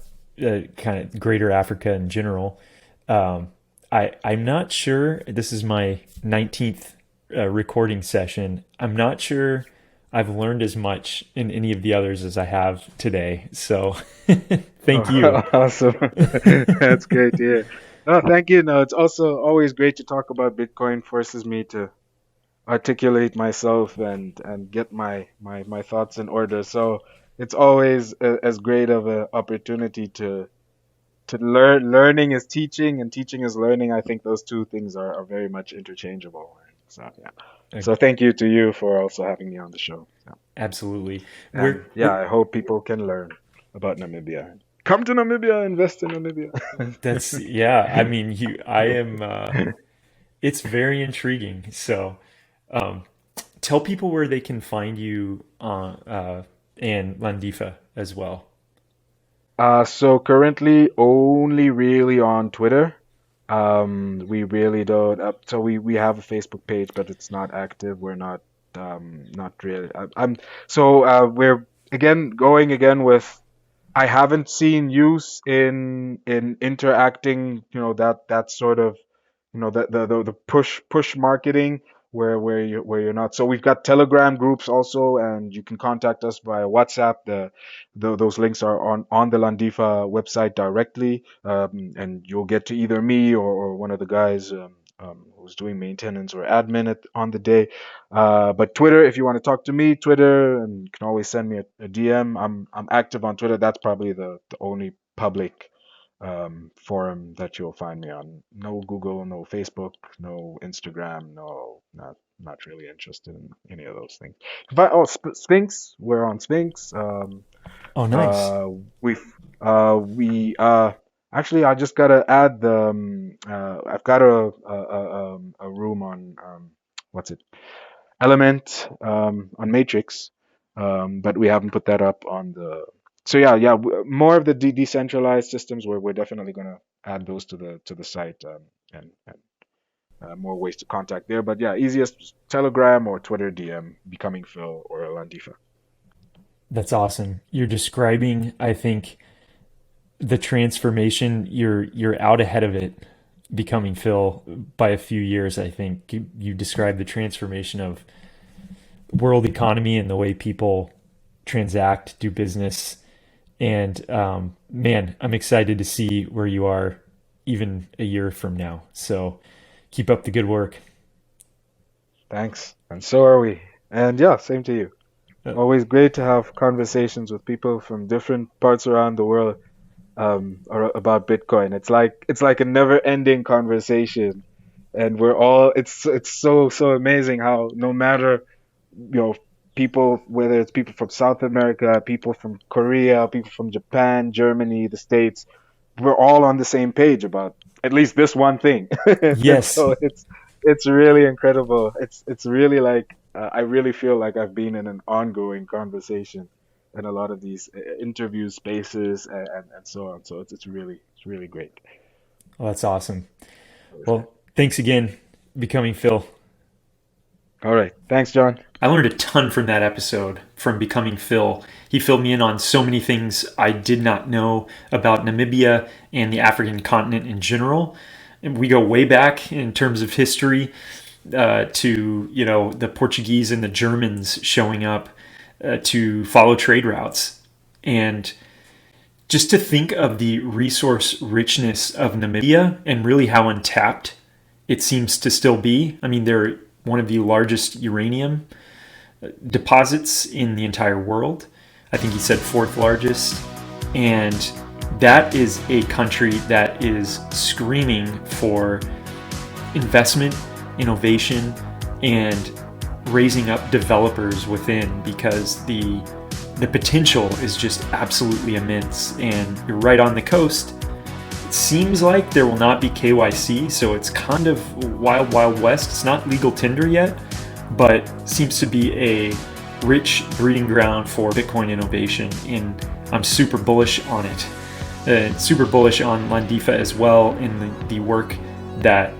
kind of greater Africa in general. I'm not sure, this is my 19th recording session. I'm not sure I've learned as much in any of the others as I have today. So thank you. Awesome. That's great to hear. No, thank you. No, it's also always great to talk about Bitcoin. Forces me to articulate myself and get my thoughts in order. So it's always as great of an opportunity to learn. Learning is teaching, and teaching is learning. I think those two things are very much interchangeable. So yeah. So thank you to you for also having me on the show. Yeah. Absolutely. And yeah, I hope people can learn about Namibia. Come to Namibia, invest in Namibia. That's, yeah, I mean, I am, it's very intriguing. So, um, tell people where they can find you and Landifa as well. So currently only really on Twitter. We really don't. So we have a Facebook page, but it's not active. We're not really. I'm so we're again going again with. I haven't seen use in interacting. That sort of, the push marketing where you're not. So we've got Telegram groups also, and you can contact us via WhatsApp. Those links are on the Landifa website directly, and you'll get to either me or one of the guys who's doing maintenance or admin on the day. But Twitter, if you want to talk to me, Twitter, and you can always send me a DM. I'm active on Twitter. That's probably the only public forum that you'll find me on. No Google, no Facebook, no Instagram, no, not really interested in any of those things. But Sphinx, we're on Sphinx. Oh, nice. Uh, we've we Actually, I just gotta add I've got a room on what's it, Element, on Matrix, but we haven't put that up on the. So yeah, yeah, more of the decentralized systems. We're definitely gonna add those to the site, and more ways to contact there. But yeah, easiest Telegram or Twitter DM, Becoming Phil or Landifa. That's awesome. You're describing, I think, the transformation. You're out ahead of it, becoming Phil, by a few years. I think you described the transformation of world economy and the way people transact, do business. And man, I'm excited to see where you are even a year from now. So keep up the good work. Thanks, and so are we. And yeah, same to you. Uh, Always great to have conversations with people from different parts around the world, about Bitcoin. It's like a never-ending conversation, and we're all. It's so amazing how no matter, you know people, whether it's people from South America, people from Korea, people from Japan, Germany, the States, we're all on the same page about at least this one thing. And Yes. so it's really incredible. It's really like I really feel like I've been in an ongoing conversation in a lot of these interview spaces and so on. So it's really great. Well, that's awesome. Well, thanks again, Becoming Phil. All right. Thanks, John. I learned a ton from that episode from Becoming Phil. He filled me in on so many things I did not know about Namibia and the African continent in general. And we go way back in terms of history to the Portuguese and the Germans showing up to follow trade routes, and just to think of the resource richness of Namibia and really how untapped it seems to still be. I mean, they're one of the largest uranium deposits in the entire world. I think he said fourth largest. And that is a country that is screaming for investment, innovation, and raising up developers within, because the potential is just absolutely immense. And you're right on the coast. It seems like there will not be KYC, so it's kind of wild, wild west. It's not legal tender yet, but seems to be a rich breeding ground for Bitcoin innovation, and I'm super bullish on it. Super bullish on Landifa as well, in the work that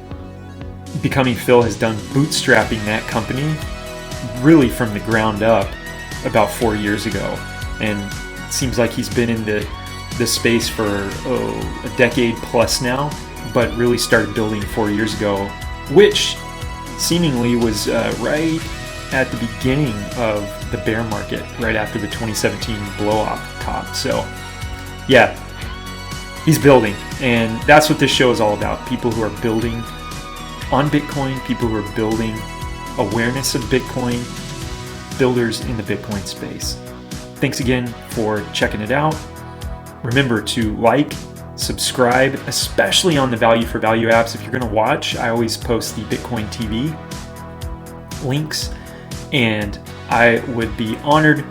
Becoming Phil has done bootstrapping that company really from the ground up about 4 years ago. And it seems like he's been in the space for a decade plus now, but really started building 4 years ago, which seemingly was right at the beginning of the bear market, right after the 2017 blow-off top. So yeah, he's building, and that's what this show is all about. People who are building on Bitcoin, people who are building awareness of Bitcoin, builders in the Bitcoin space. Thanks again for checking it out. Remember to like, subscribe, especially on the value for value apps. If you're going to watch, I always post the Bitcoin TV links, and I would be honored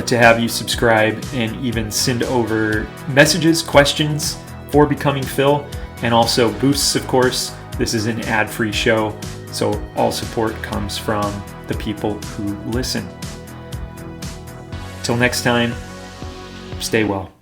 to have you subscribe and even send over messages, questions for Becoming Phil, and also boosts, of course. This is an ad-free show, so all support comes from the people who listen. Till next time, stay well.